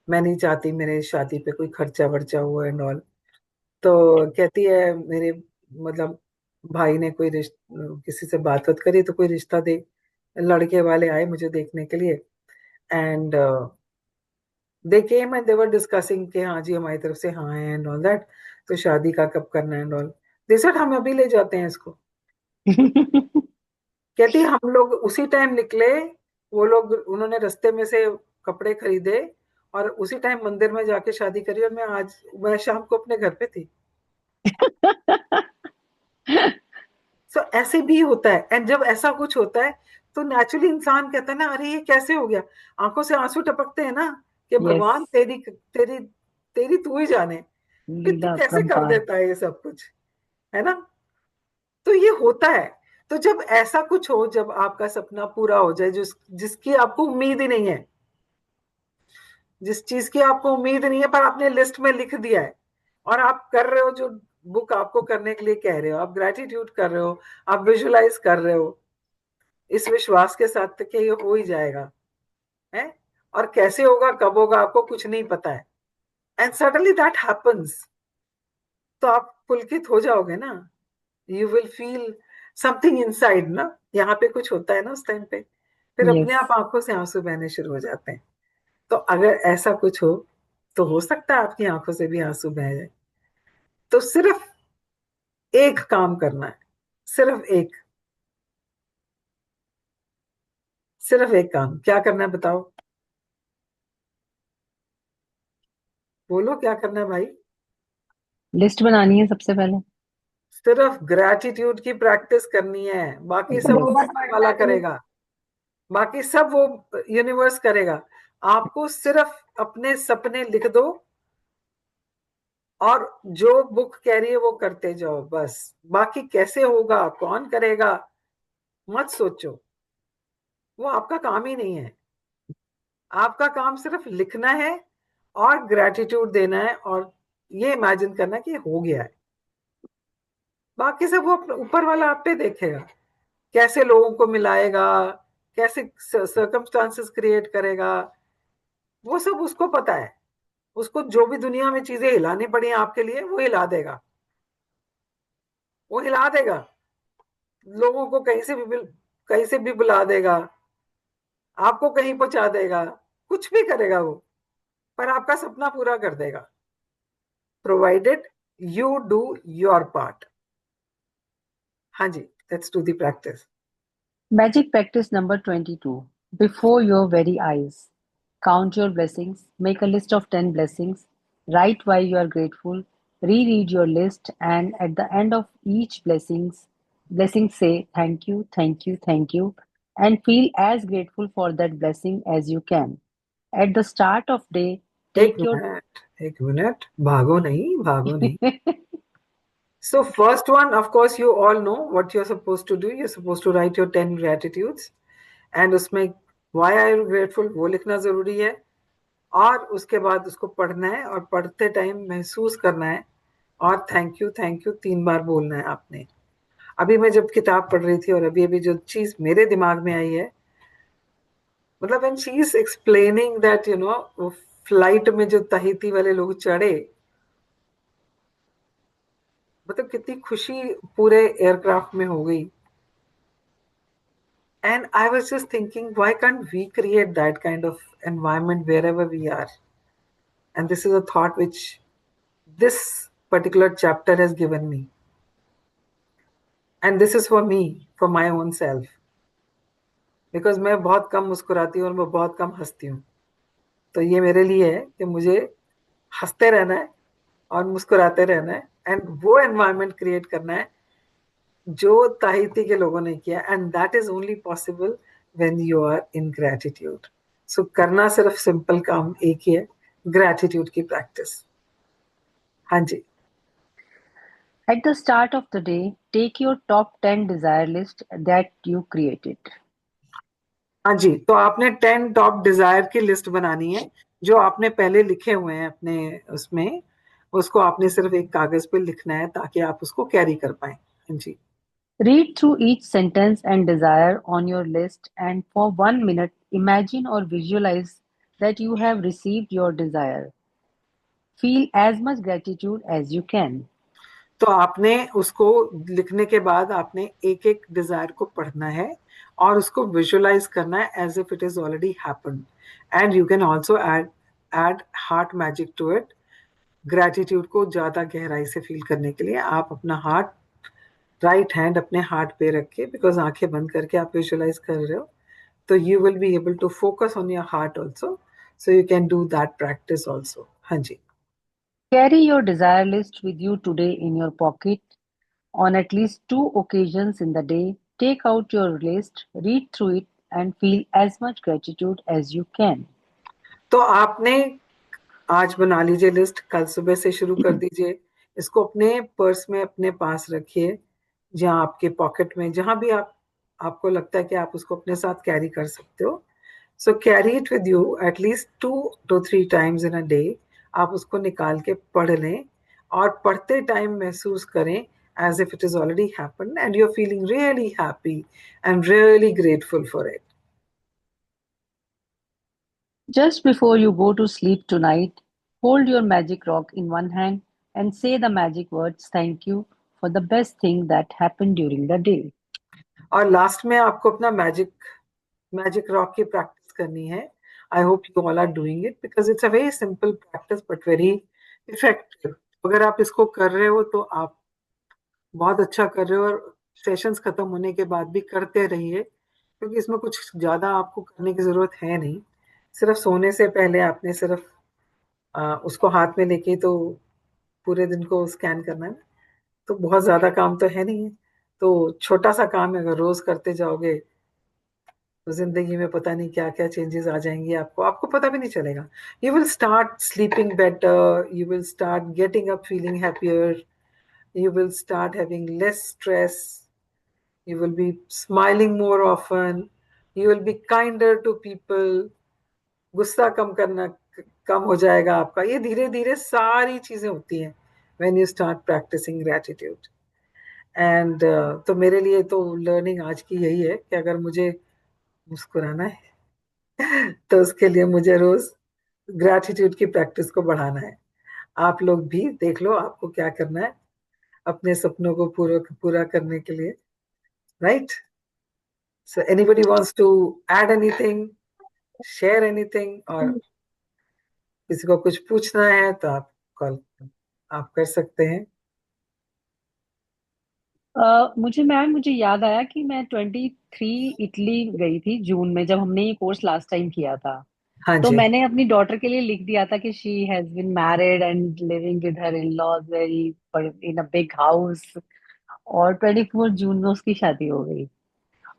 मैं नहीं चाहती मेरे शादी पे कोई खर्चा वर्चा हो एंड ऑल। तो कहती है मेरे मतलब भाई ने कोई किसी से बात बात करी तो कोई रिश्ता दे, लड़के वाले आए मुझे देखने के लिए। And they came and they were discussing कि हाँ जी हमारी तरफ से हाँ है एंड ऑल दैट। तो शादी का कब करना है एंड ऑल। दे सेड हम अभी ले जाते हैं इसको। कहती हम लोग उसी टाइम निकले, वो लोग उन्होंने रास्ते में से कपड़े खरीदे और उसी टाइम मंदिर में जाके शादी करी। और मैं शाम को अपने घर पे थी। सो ऐसे भी होता है। एंड जब ऐसा कुछ होता है तो नेचुरली इंसान कहता है ना अरे ये कैसे हो गया। आंखों से आंसू टपकते हैं ना कि भगवान Yes, तेरी तेरी तेरी तू ही जाने कि तू Leela कैसे कर Prabhupada. देता है ये सब कुछ, है ना। तो ये होता है। तो जब ऐसा कुछ हो, जब आपका सपना पूरा हो जाए, जिसकी आपको उम्मीद ही नहीं है, जिस चीज की आपको उम्मीद नहीं है पर आपने लिस्ट में लिख दिया है और आप कर रहे हो जो बुक आपको करने के लिए कह रहे हो, आप ग्रेटिट्यूड कर रहे हो, आप विजुलाइज कर रहे हो इस विश्वास के साथ कि ये हो ही जाएगा, है। और कैसे होगा कब होगा आपको कुछ नहीं पता है, एंड सडनली दैट हैपेंस, तो आप पुलकित हो जाओगे ना। You will feel something inside ना, यहाँ पे कुछ होता है ना उस टाइम पे, फिर अपने आप Yes. आंखों से आंसू बहने शुरू हो जाते हैं। तो अगर ऐसा कुछ हो तो हो सकता है आपकी आंखों से भी आंसू बह जाए। तो सिर्फ एक काम करना है, सिर्फ एक, सिर्फ एक काम क्या करना है बताओ। बोलो क्या करना है भाई। लिस्ट बनानी है सबसे पहले। सिर्फ ग्रैटिट्यूड की प्रैक्टिस करनी है, बाकी सब दो बार ऊपर पढ़ना वाला है। करेगा, बाकी सब वो यूनिवर्स करेगा। आपको सिर्फ अपने सपने लिख दो और जो बुक कह रही है वो करते जाओ बस। बाकी कैसे होगा कौन करेगा मत सोचो, वो आपका काम ही नहीं है। आपका काम सिर्फ लिखना है और ग्रेटिट्यूड देना है और ये इमेजिन करना है कि हो गया है। बाकी सब वो ऊपर वाला आप पे देखेगा, कैसे लोगों को मिलाएगा, कैसे सर्कमस्टांसेस क्रिएट करेगा, वो सब उसको पता है। उसको जो भी दुनिया में चीजें हिलानी पड़ी आपके लिए वो हिला देगा, वो हिला देगा। लोगों को कहीं से भी बुला देगा, आपको कहीं पहुंचा देगा, कुछ भी करेगा वो, पर आपका सपना पूरा कर देगा, provided you do your part. हाँ जी, let's do the practice. Magic practice number 22. Before your very eyes. Count your blessings. Make a list of 10 blessings. Write why you are grateful. Reread your list, and at the end of each blessing say thank you, thank you, thank you, and feel as grateful for that blessing as you can. At the start of day, एक take your minute, एक minute, भागो नहीं, भागो नहीं। So first one, of course, you all know what you're supposed to do. You're supposed to write your 10 gratitudes, and उसमें why are you grateful वो लिखना जरूरी है, और उसके बाद उसको पढ़ना है, और पढ़ते टाइम महसूस करना है, और थैंक यू 3 बार बोलना है आपने। अभी मैं जब किताब पढ़ रही थी और अभी अभी जो चीज मेरे दिमाग में आई है, मतलब when she is explaining that वो फ्लाइट में जो तहीती वाले लोग चढ़े, मतलब कितनी खुशी पूरे एयरक्राफ्ट में हो गई। And I was just thinking, why can't we create that kind of environment wherever we are? And this is a thought which this particular chapter has given me. And this is for me, for my own self. Because मैं बहुत कम मुस्कुराती हूँ और मैं बहुत कम हंसती हूँ। तो ये मेरे लिए है कि मुझे हंसते रहना है और मुस्कुराते रहना है, एंड वो एनवायरनमेंट क्रिएट करना है जो ताहिती के लोगों ने किया, and that is only possible when you are in gratitude. So करना सिर्फ सिंपल काम एक ही है, ग्रेटिट्यूड की प्रैक्टिस। हाँ जी। At the start of the day, take your top 10 desire list that you created. हाँ जी, तो आपने 10 टॉप डिजायर की लिस्ट बनानी है, जो आपने पहले लिखे हुए हैं अपने उसमें, उसको आपने सिर्फ एक कागज पे लिखना है ताकि आप उसको कैरी कर पाए। हाँ जी। Read through each sentence and desire on your list, and for 1 minute, imagine or visualize that you have received your desire. Feel as much gratitude as you can. तो आपने उसको लिखने के बाद आपने एक एक डिजायर को पढ़ना है और उसको विजुअलाइज करना है as if it is already happened, and you can also add heart magic to it. Gratitude को ज्यादा गहराई से फील करने के लिए आप अपना हार्ट, राइट हैंड अपने हार्ट पे रख के, बिकॉज आंखें बंद करके आप विजुअलाइज कर रहे हो, तो you will be able to focus on your heart also, so you can do that practice also. हाँ जी। Carry your desire list with you today in your pocket. On at least two occasions in the day, take out your list, read through it, and feel as much gratitude as you can. तो आपने आज बना लीजिए list, कल सुबह से शुरू कर दीजिए, इसको अपने पर्स में अपने पास रखिए, जहां आपके पॉकेट में, जहां भी आपको लगता है कि आप उसको अपने साथ कैरी कर सकते हो। So carry it with you at least 2 to 3 times in a day. आप उसको निकाल के पढ़ लें, और पढ़ते टाइम महसूस करें as if it is already happened, and you are feeling really happy and really grateful for it. Just before you go to sleep tonight, hold your magic rock in one hand and say the magic words thank you for the best thing that happened during the day. और last में आपको अपना magic magic rock की practice करनी है। I hope you all are doing it, because it's a very simple practice but very effective. अगर आप इसको कर रहे हो तो आप बहुत अच्छा कर रहे हो, और सेशंस खत्म होने के बाद भी करते रहिए, क्योंकि इसमें कुछ ज्यादा आपको करने की जरूरत है नहीं। सिर्फ सोने से पहले आपने सिर्फ उसको हाथ में लेके तो पूरे दिन को स्कैन करना है, तो बहुत ज्यादा काम तो है नहीं है। तो छोटा सा काम है, अगर रोज करते जाओगे तो जिंदगी में पता नहीं क्या क्या चेंजेस आ जाएंगे, आपको आपको पता भी नहीं चलेगा। You will start sleeping better, you will start getting up feeling happier, you will start having less stress, you will be smiling more often, you will be kinder to people, गुस्सा कम हो जाएगा आपका। ये धीरे धीरे सारी चीजें होती हैं when you start practicing gratitude। And तो मेरे लिए तो लर्निंग आज की यही है कि अगर मुझे मुस्कुराना है तो उसके लिए मुझे रोज ग्रैटिट्यूड की प्रैक्टिस को बढ़ाना है। आप लोग भी देख लो आपको क्या करना है अपने सपनों को पूरा पूरा करने के लिए, right? So anybody wants to add anything, share anything, और किसी को कुछ पूछना है तो आप कॉल आप कर सकते हैं। मुझे याद आया कि मैं 23 इटली गई थी जून में, जब हमने ये कोर्स लास्ट टाइम किया था। हाँ तो जी। मैंने अपनी डॉटर के लिए लिख दिया था कि she has been married and living with her in laws very in a big house. और 24 जून में उसकी शादी हो गई।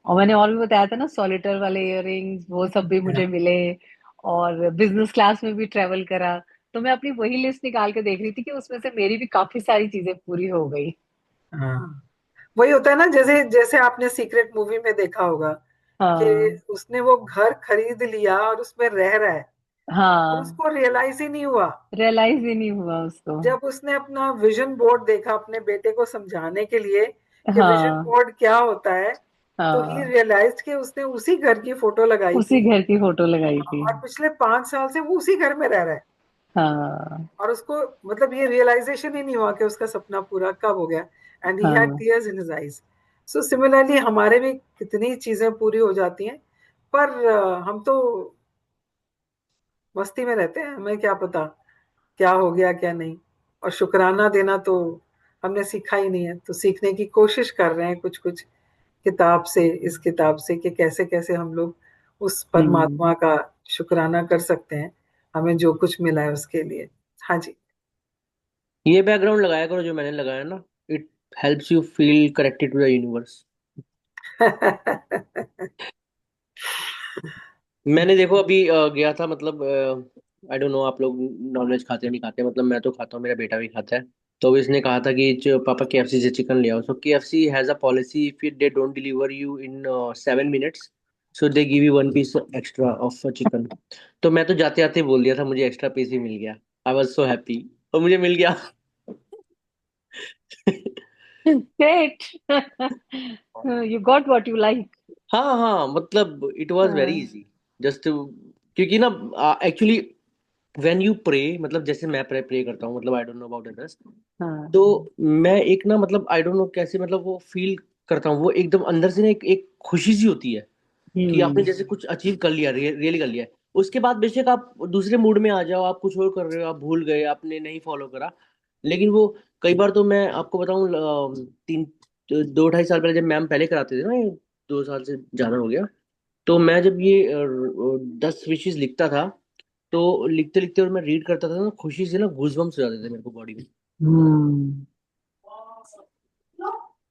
और मैंने और भी बताया था ना, सॉलिटर वाले इयररिंग्स वो सब भी मुझे मिले। और बिजनेस क्लास में भी ट्रेवल करा। तो मैं अपनी वही लिस्ट निकाल के देख रही थी कि उसमें से मेरी भी काफी सारी चीजें पूरी हो गई। हाँ, वही होता है ना, जैसे जैसे आपने सीक्रेट मूवी में देखा होगा कि हाँ। उसने वो घर खरीद लिया और उसमें रह रहा है और हाँ। उसको रियलाइज ही नहीं हुआ। रियलाइज ही नहीं हुआ उसको। जब उसने अपना विजन बोर्ड देखा अपने बेटे को समझाने के लिए कि विजन हाँ। बोर्ड क्या होता है, तो ही हाँ। रियलाइज कि उसने उसी घर की फोटो लगाई उसी थी घर की फोटो लगाई थी। और पिछले 5 साल से वो उसी घर में रह रहा है। हाँ। और उसको मतलब ये रियलाइजेशन ही नहीं हुआ कि उसका सपना पूरा कब हो गया, एंड ही हैड हाँ। Tears in his eyes. So similarly हमारे भी कितनी चीजें पूरी हो जाती हैं, पर हम तो मस्ती में रहते हैं, हमें क्या पता क्या हो गया क्या नहीं। और शुक्राना देना तो हमने सीखा ही नहीं है, तो सीखने की कोशिश कर रहे हैं कुछ कुछ किताब से, इस किताब से, कि कैसे कैसे हम लोग उस हम्म। परमात्मा का शुक्राना कर सकते हैं हमें जो कुछ मिला है उसके लिए। हाँ जी। ये बैकग्राउंड लगाया करो जो मैंने लगाया ना। It helps you feel connected to the universe. मैंने देखो अभी गया था मतलब आई डोंट नो आप लोग नॉनवेज खाते हैं नहीं खाते, मतलब मैं तो खाता हूँ, मेरा बेटा भी खाता है। तो अभी इसने कहा था कि जो पापा केएफसी से चिकन ले आओ। So KFC has a policy, if they don't deliver you in 7 minutes so they give you 1 piece extra of chicken. तो मैं तो जाते आते बोल दिया था, मुझे एक्स्ट्रा पीस ही मिल गया। आई वॉज सो हैप्पी और मुझे मिल गया। Great. You got what you like. हाँ हाँ, मतलब इट वाज वेरी हाँ। इजी। जस्ट क्योंकि ना एक्चुअली व्हेन यू प्रे, मतलब जैसे मैं प्रे प्रे करता हूँ, मतलब I don't know about others. हाँ। तो मैं एक ना मतलब आई डोंट नो कैसे मतलब वो फील करता हूँ, वो एकदम अंदर से ना एक खुशी सी होती है कि आपने हम्म। जैसे कुछ अचीव कर लिया, रियली कर लिया है। उसके बाद बेशक आप दूसरे मूड में आ जाओ, आप कुछ और कर रहे हो, आप भूल गए, आपने नहीं फॉलो करा। लेकिन वो कई बार तो मैं आपको बताऊं 2 2 2.5 साल पहले जब मैम पहले कराते थे ना, ये 2 साल से ज्यादा हो गया। तो मैं जब ये 10 विशेष लिखता था, तो लिखते लिखते और मैं रीड करता था ना, खुशी से ना गूजबम्स हो जाते थे मेरे को बॉडी में। हम्म।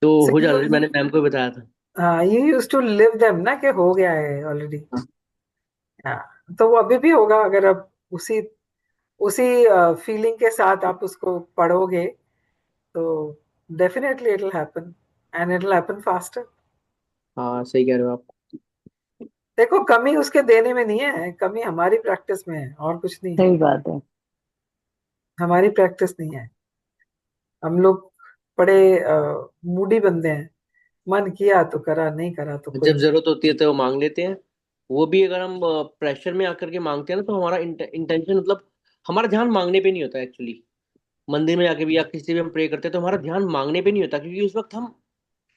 तो So हो जाते थे, you, मैंने मैम को भी बताया था। हाँ, you use to live them ना, कि हो गया है ऑलरेडी। हाँ, तो वो अभी भी होगा अगर आप उसी उसी फीलिंग के साथ आप उसको पढ़ोगे, तो definitely it will happen, and it will happen faster. हाँ सही कह रहे हो आप। देखो, कमी उसके देने में नहीं है, कमी हमारी प्रैक्टिस में है, और कुछ नहीं। सही बात है। हमारी प्रैक्टिस नहीं है। हम लोग बड़े मूडी बंदे हैं, मन किया तो करा, नहीं करा तो कोई जब नहीं। जरूरत होती है तो वो मांग लेते हैं। वो भी अगर हम प्रेशर में आकर के मांगते हैं ना, तो हमारा इंटेंशन मतलब हमारा ध्यान मांगने पे नहीं होता एक्चुअली। मंदिर में जाके भी या किसी से भी हम प्रे करते हैं तो हमारा ध्यान मांगने पे नहीं होता, क्योंकि उस वक्त हम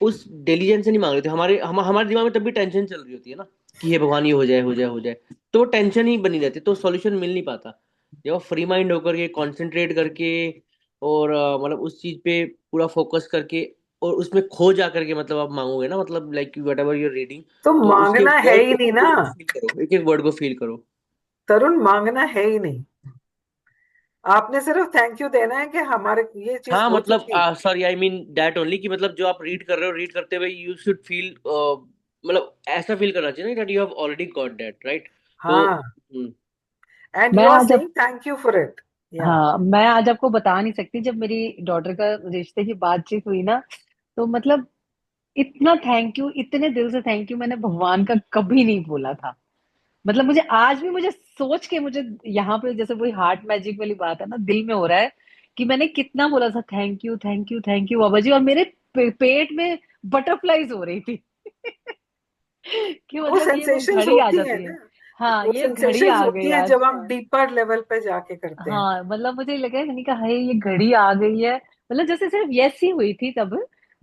उस डिलीजेंस से नहीं मांग रहे थे। हमारे दिमाग में तब भी टेंशन चल रही होती है ना, कि हे भगवान ये हो जाए हो जाए हो जाए। तो वो टेंशन ही बनी रहती है, तो सॉल्यूशन मिल नहीं पाता। जब आप फ्री माइंड होकर के कंसंट्रेट करके और मतलब उस चीज पे पूरा फोकस करके और उसमें खो जा करके मतलब आप मांगोगे ना, मतलब like whatever you're reading, तो तो उसके मांगना है वर्ड ही नहीं ना, को फील करो, एक एक वर्ड को फील करो। तरुण, मांगना है ही नहीं। आपने सिर्फ थैंक यू देना है कि हमारे ये चीज हाँ हो मतलब चुकी। Sorry I mean that only, कि मतलब जो आप रीड कर रहे हो, रीड करते हुए यू शुड फील मतलब ऐसा फील करना चाहिए ना that you have already got that right. तो हाँ, एंड मैं यू आर आज saying thank you for it. या हाँ, मैं आज आपको बता नहीं सकती, जब मेरी डॉटर का रिश्ते की बातचीत हुई ना, तो मतलब इतना थैंक यू, इतने दिल से थैंक यू मैंने भगवान का कभी नहीं बोला था। मतलब मुझे आज भी, मुझे सोच के, मुझे यहाँ पे जैसे वही हार्ट मैजिक वाली बात है ना, दिल में हो रहा है कि मैंने कितना बोला था thank you thank you thank you बाबा जी, और मेरे पेट में बटरफ्लाईज हो रही थी कि वो मतलब ये वो सेंसेशंस घड़ी आ होती है जाती है। ना, हाँ वो ये घड़ी सेंसेशंस आ होती गई हैं आज। जब हम डीपर लेवल पे जाके करते हैं। हाँ मतलब मुझे लगा मैंने कहा है ये घड़ी आ गई है, मतलब जैसे सिर्फ यस ही हुई थी तब,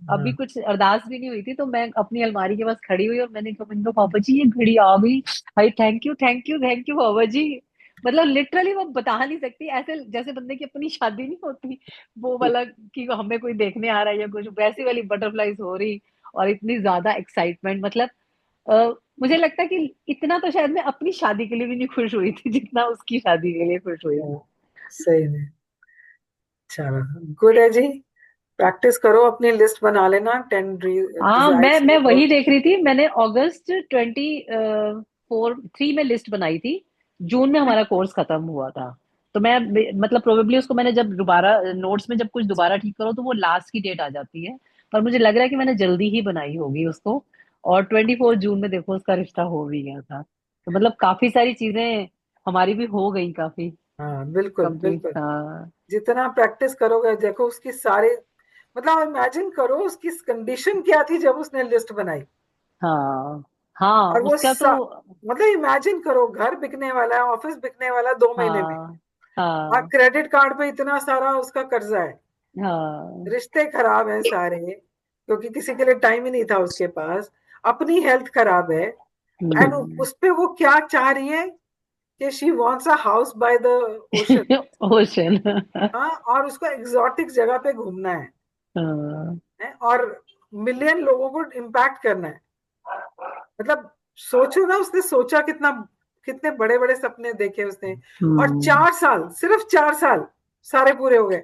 अभी हाँ। कुछ अरदास भी नहीं हुई थी, तो मैं अपनी अलमारी के पास खड़ी हुई और मैंने कहा पापा जी ये घड़ी आ गई। Hi thank you thank you thank you पापा जी। मतलब लिटरली वो बता नहीं सकती, ऐसे जैसे बंदे की अपनी शादी नहीं होती वो वाला, कि हमें कोई देखने आ रहा है या कुछ, वैसी वाली बटरफ्लाईज हो रही और इतनी ज्यादा एक्साइटमेंट। मतलब मुझे लगता है कि इतना तो शायद मैं अपनी शादी के लिए भी नहीं खुश हुई थी जितना उसकी शादी के लिए खुश हुई थी। सही में। चलो, गुड है जी। प्रैक्टिस करो, अपनी लिस्ट बना लेना, 10 हाँ डिजायर्स मैं लिखो। वही देख रही थी, मैंने अगस्त 24 3 में लिस्ट बनाई थी, जून में हमारा कोर्स खत्म हुआ था। तो मैं मतलब प्रोबेबली उसको मैंने जब दोबारा नोट्स में जब कुछ दोबारा ठीक करो तो वो लास्ट की डेट आ जाती है, पर मुझे लग रहा है कि मैंने जल्दी ही बनाई होगी उसको। और 24 जून में देखो उसका रिश्ता हो भी गया था, तो मतलब काफी सारी चीजें हमारी भी हो गई काफी हाँ बिल्कुल कंप्लीट। बिल्कुल। हाँ जितना प्रैक्टिस करोगे, देखो उसकी सारे, मतलब इमेजिन करो उसकी कंडीशन क्या थी जब उसने लिस्ट बनाई। हाँ हाँ और वो उसका तो। मतलब इमेजिन करो, घर बिकने वाला है, ऑफिस बिकने वाला है 2 महीने में, हाँ और हाँ क्रेडिट कार्ड पे इतना सारा उसका कर्जा है, हाँ। रिश्ते खराब हैं सारे, क्योंकि किसी के लिए टाइम ही नहीं था उसके पास, अपनी हेल्थ खराब है, एंड हम्म। उस पे वो क्या चाह रही है कि she wants a house by the ocean. Ocean. हाँ, और उसको एग्जॉटिक जगह पे घूमना हाँ। है और मिलियन लोगों को इम्पैक्ट करना है। मतलब सोचो ना, उसने सोचा कितना, कितने बड़े बड़े सपने देखे उसने, और हम्म। 4 साल, सिर्फ 4 साल सारे पूरे हो गए।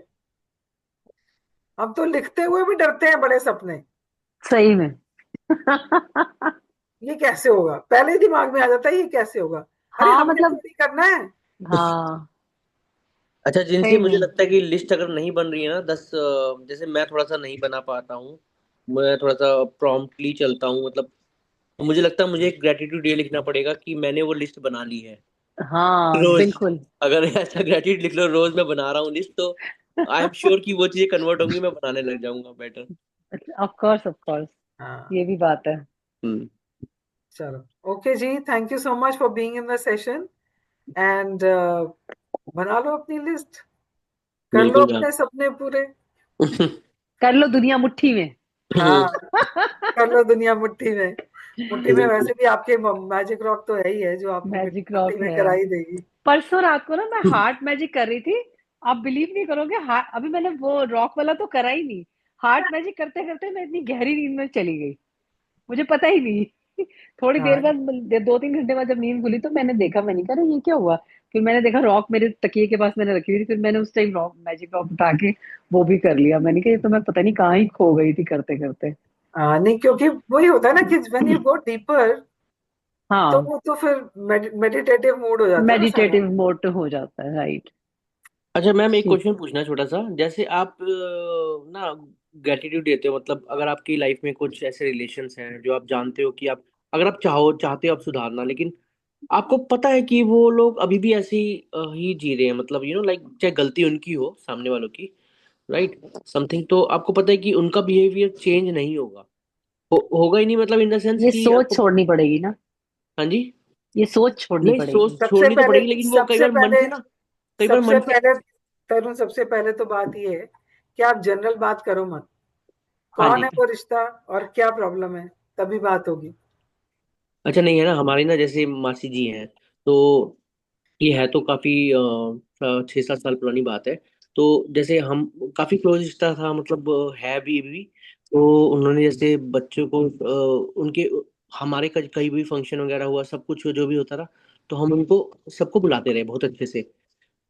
हम तो लिखते हुए भी डरते हैं बड़े सपने। सही में। ये कैसे होगा, पहले ही दिमाग में आ जाता है ये कैसे होगा। अरे हाँ हमने मतलब। थोड़ी करना है। हाँ अच्छा, जिनसे सही मुझे में। लगता है कि लिस्ट अगर नहीं बन रही है ना, 10, जैसे मैं थोड़ा सा नहीं बना पाता हूँ, मैं थोड़ा सा प्रॉम्प्टली चलता हूँ, मतलब मुझे लगता है मुझे एक ग्रेटिट्यूड डे लिखना पड़ेगा कि मैंने वो लिस्ट बना ली है हाँ रोज। बिल्कुल। अगर ऐसा ग्रेटिट्यूड लिख लो रोज मैं बना रहा हूँ लिस्ट, तो आई एम श्योर कि वो चीजें कन्वर्ट होंगी, मैं बनाने लग जाऊंगा better. Of course of course. हाँ। ये भी बात है। हम्म। चलो, ओके जी, thank you so much for being in the session, and बना लो अपनी लिस्ट, कर लो बिल्कुल अपने सपने पूरे। यार। कर लो दुनिया मुट्ठी में। हाँ, कर लो दुनिया मुट्ठी में। मुट्ठी में बिल्कुल। वैसे भी आपके मैजिक रॉक तो है ही है, जो आपको मैजिक मुट्ठी रॉक में है। करा ही देगी। परसों रात को ना मैं हार्ट मैजिक कर रही थी, आप बिलीव नहीं करोगे, अभी मैंने वो रॉक वाला तो करा ही नहीं, हार्ट मैजिक करते करते मैं इतनी गहरी नींद में चली गई, मुझे पता ही नहीं। थोड़ी देर हाँ। बाद 2-3 घंटे बाद जब नींद खुली तो मैंने देखा, मैंने कहा "अरे, ये क्या हुआ"। फिर मैंने देखा रॉक मेरे तकिए के पास मैंने रखी हुई थी, फिर मैंने उस टाइम रॉक मैजिक रॉक उठा के वो भी कर लिया। मैंने कहा ये तो मैं पता नहीं कहाँ ही खो गई थी करते करते। हाँ नहीं, क्योंकि वही होता है ना कि व्हेन यू गो डीपर, तो हाँ वो तो फिर मेडिटेटिव मूड हो जाता है ना सारा। मेडिटेटिव मोड हो जाता है, राइट। अच्छा मैम, एक ठीक। क्वेश्चन पूछना है छोटा सा। जैसे आप ना ग्रेटिट्यूड देते हो, मतलब अगर आपकी लाइफ में कुछ ऐसे रिलेशंस हैं जो आप जानते हो कि आप, अगर आप चाहते हो आप सुधारना, लेकिन आपको पता है कि वो लोग अभी भी ऐसे ही ही जी रहे हैं, मतलब लाइक चाहे गलती उनकी हो सामने वालों की, राइट, समथिंग, तो आपको पता है कि उनका बिहेवियर चेंज नहीं होगा, होगा ही नहीं, मतलब इन द सेंस ये कि सोच आपको। छोड़नी पड़ेगी ना, हाँ जी। ये सोच छोड़नी नहीं, सोच पड़ेगी। सबसे छोड़नी तो पहले पड़ेगी, लेकिन वो कई सबसे बार मन पहले से ना, कई बार सबसे मन से। पहले तरुण, सबसे पहले तो बात ये है कि आप जनरल बात करो मत, हाँ कौन जी। है वो रिश्ता और क्या प्रॉब्लम है, तभी बात होगी। अच्छा, नहीं है ना, हमारी ना जैसे मासी जी हैं, तो ये है तो काफी 6-7 साल पुरानी बात है। तो जैसे हम, काफी क्लोज रिश्ता था, मतलब है भी। तो उन्होंने जैसे बच्चों को उनके, हमारे कहीं भी फंक्शन वगैरह हुआ, सब कुछ जो भी होता रहा, तो हम उनको सबको बुलाते रहे बहुत अच्छे से।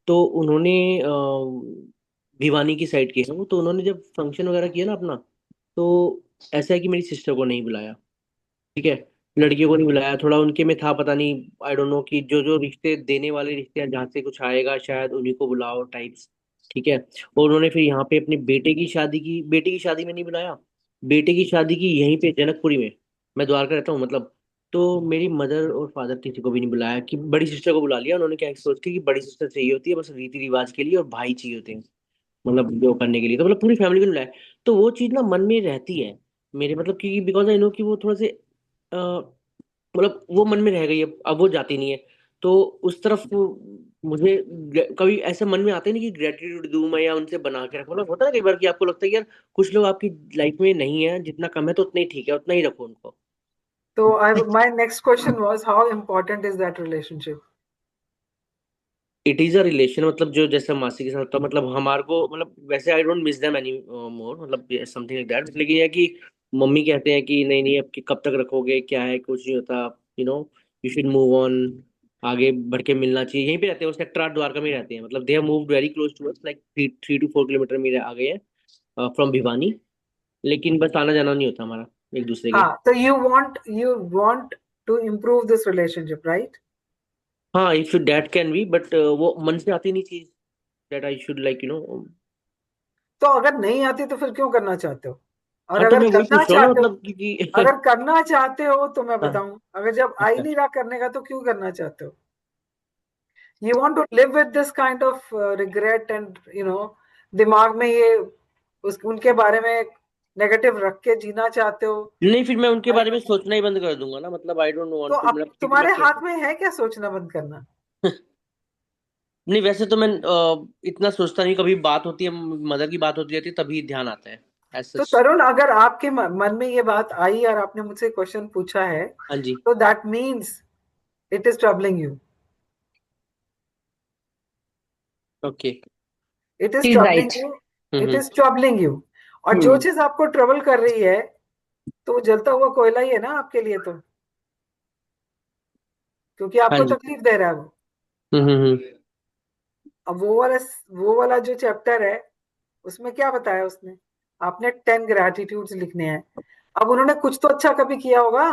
तो उन्होंने भिवानी की साइड के हैं वो, तो उन्होंने जब फंक्शन वगैरह किया ना अपना, तो ऐसा है कि मेरी सिस्टर को नहीं बुलाया, ठीक है, लड़कियों को नहीं बुलाया, थोड़ा उनके में था, पता नहीं, आई डोंट नो, कि जो जो रिश्ते देने वाले रिश्ते हैं जहाँ से कुछ आएगा शायद उन्हीं को बुलाओ टाइप्स, ठीक है। और उन्होंने फिर यहाँ पे अपने बेटे की शादी में नहीं बुलाया, बेटे की शादी की यहीं पे जनकपुरी में, मैं द्वारका रहता हूँ मतलब। तो मेरी मदर और फादर किसी को भी नहीं बुलाया, कि बड़ी सिस्टर को बुला लिया उन्होंने, क्या सोच के कि बड़ी सिस्टर चाहिए होती है बस रीति रिवाज के लिए, और भाई चाहिए होते हैं मतलब जो करने के लिए, तो मतलब पूरी फैमिली को नहीं बुलाया। तो वो चीज़ ना मन में रहती है मेरे, मतलब कि बिकॉज आई नो कि वो थोड़ा से मतलब वो मन में रह गई है, अब वो जाती नहीं है। तो उस तरफ मुझे कभी ऐसे मन में आते नहीं कि ग्रेटिट्यूड दूं मैं या उनसे बना के रखूं। मतलब होता है ना कई बार कि आपको लगता है कि यार कुछ लोग आपकी लाइफ में नहीं है, जितना कम है तो उतना ही ठीक है, उतना ही रखो उनको। तो my next question was, how important is that relationship? It is a relation, मतलब जो जैसे मासी के साथ था, मतलब हमारे को, मतलब वैसे I don't miss them any more, मतलब समथिंग लाइक दैट। लेकिन ये है कि मम्मी कहते हैं कि नहीं नहीं, अब कब तक रखोगे, क्या है, कुछ नहीं होता, you know, you should move on, आगे बढ़ के मिलना चाहिए। यहीं पे रहते हैं, वो सेक्टर 8 द्वारका में ही रहते हैं। मतलब they have moved very close to us, like 3 to 4 kilometre में आ गए हैं फ्रॉम भिवानी। लेकिन बस आना जाना नहीं होता हमारा एक दूसरे के। हाँ, तो you want to improve this relationship, right? हाँ, if that can be, but वो मन से आती नहीं चीज, that I should like, you know. तो अगर नहीं आती तो फिर क्यों करना चाहते हो? और हाँ, तो अगर मैं वही करना पूछ रहा हूँ ना, चाहते हो, मतलब अगर क्योंकि करना चाहते हो तो मैं हाँ, बताऊं, अगर जब आ ही अच्छा। नहीं रहा करने का तो क्यों करना चाहते हो? You want to live with this kind of regret and दिमाग में ये उनके बारे में नेगेटिव रख के जीना चाहते हो? नहीं, फिर मैं उनके I बारे में don't- सोचना ही बंद कर दूंगा ना, मतलब आई डोंट तो वांट टू, अब मतलब क्योंकि मैं तुम्हारे हाथ कैसे में है क्या सोचना बंद करना? नहीं, वैसे तो मैं इतना सोचता नहीं। कभी बात होती है, मदर की बात होती रहती है, तभी ध्यान आता है, एज तो सच। तरुण, अगर आपके मन में ये बात आई और आपने मुझसे क्वेश्चन पूछा है, हाँ जी। तो that means it is troubling you. Okay. It is She's troubling right. You. It hmm. Is troubling you. और जो हम्म। चीज आपको ट्रबल कर रही है, तो वो जलता हुआ कोयला ही है ना आपके लिए, तो क्योंकि हाँ आपको जी। तकलीफ दे रहा है वो। हम्म। अब वो वाला जो चैप्टर है, उसमें क्या बताया उसने? आपने 10 ग्रेटिट्यूड्स लिखने हैं। अब उन्होंने कुछ तो अच्छा कभी किया होगा।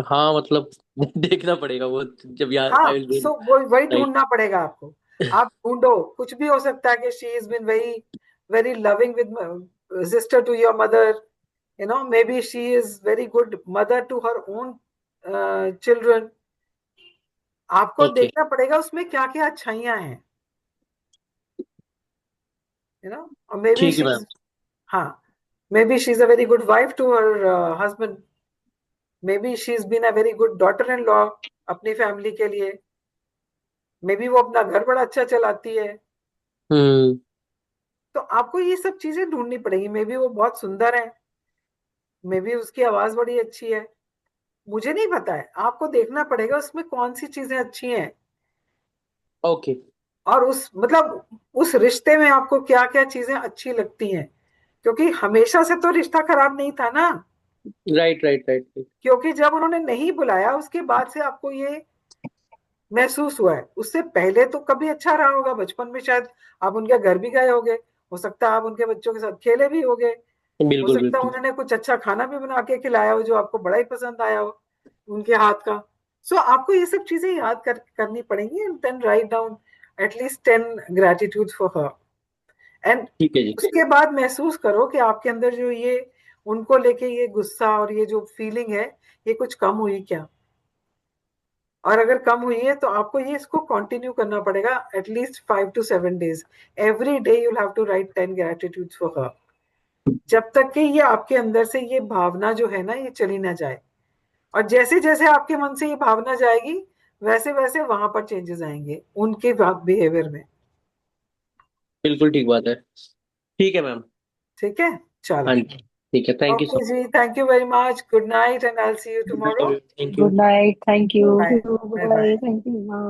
हाँ, मतलब देखना पड़ेगा वो, जब यार हाँ, आई विल बी सो वही राइट। ढूंढना पड़ेगा आपको। आप ढूंढो, कुछ भी हो सकता है कि she is been very very loving with sister to your mother, maybe she is very good mother to her own children. आपको ओके, देखना पड़ेगा उसमें क्या क्या अच्छाइयां हैं, और मे बी ठीक है शी मैम। इज, हाँ, maybe she is a very good wife to her husband. Maybe she is been a very good daughter in law अपनी फैमिली के लिए। मे बी वो अपना घर बड़ा अच्छा चलाती है। हम्म। तो आपको ये सब चीजें ढूंढनी पड़ेगी। मे बी वो बहुत सुंदर है, मे बी उसकी आवाज बड़ी अच्छी है, मुझे नहीं पता है। आपको देखना पड़ेगा उसमें कौन सी चीजें अच्छी हैं, ओके। और उस रिश्ते में आपको क्या क्या चीजें अच्छी लगती हैं। क्योंकि हमेशा से तो रिश्ता खराब नहीं था ना। Right right right. क्योंकि जब उन्होंने नहीं बुलाया उसके बाद से आपको ये महसूस हुआ है। उससे पहले तो कभी अच्छा रहा होगा, बचपन में शायद आप उनके घर भी गए होगे, हो सकता है आप उनके बच्चों के साथ खेले भी होगे, हो बिल्कुल सकता है बिल्कुल। उन्होंने कुछ अच्छा खाना भी बना के खिलाया हो जो आपको बड़ा ही पसंद आया हो उनके हाथ का। सो आपको ये सब चीजें याद करनी पड़ेंगी, and then write down at least 10 gratitude for her. And ठीक है जी। उसके बाद महसूस करो कि आपके अंदर जो ये उनको लेके ये गुस्सा और ये जो फीलिंग है, ये कुछ कम हुई क्या। और अगर कम हुई है तो आपको ये इसको कंटिन्यू करना पड़ेगा at least 5 to 7 days। Every day you have to write 10 gratitudes for her, जब तक कि ये आपके अंदर से ये भावना जो है ना ये चली ना जाए। और जैसे जैसे आपके मन से ये भावना जाएगी, वैसे वैसे वहां पर चेंजेस आएंगे उनके बिहेवियर में। बिल्कुल ठीक बात है। ठीक है मैम। ठीक है, चलो। हाँ जी, ठीक है, थैंक यू ओके सो जी, thank you very much, good night, and I will see you tomorrow. Much. Thank you. Good night. Thank you. Bye. Bye bye. Bye. Thank you.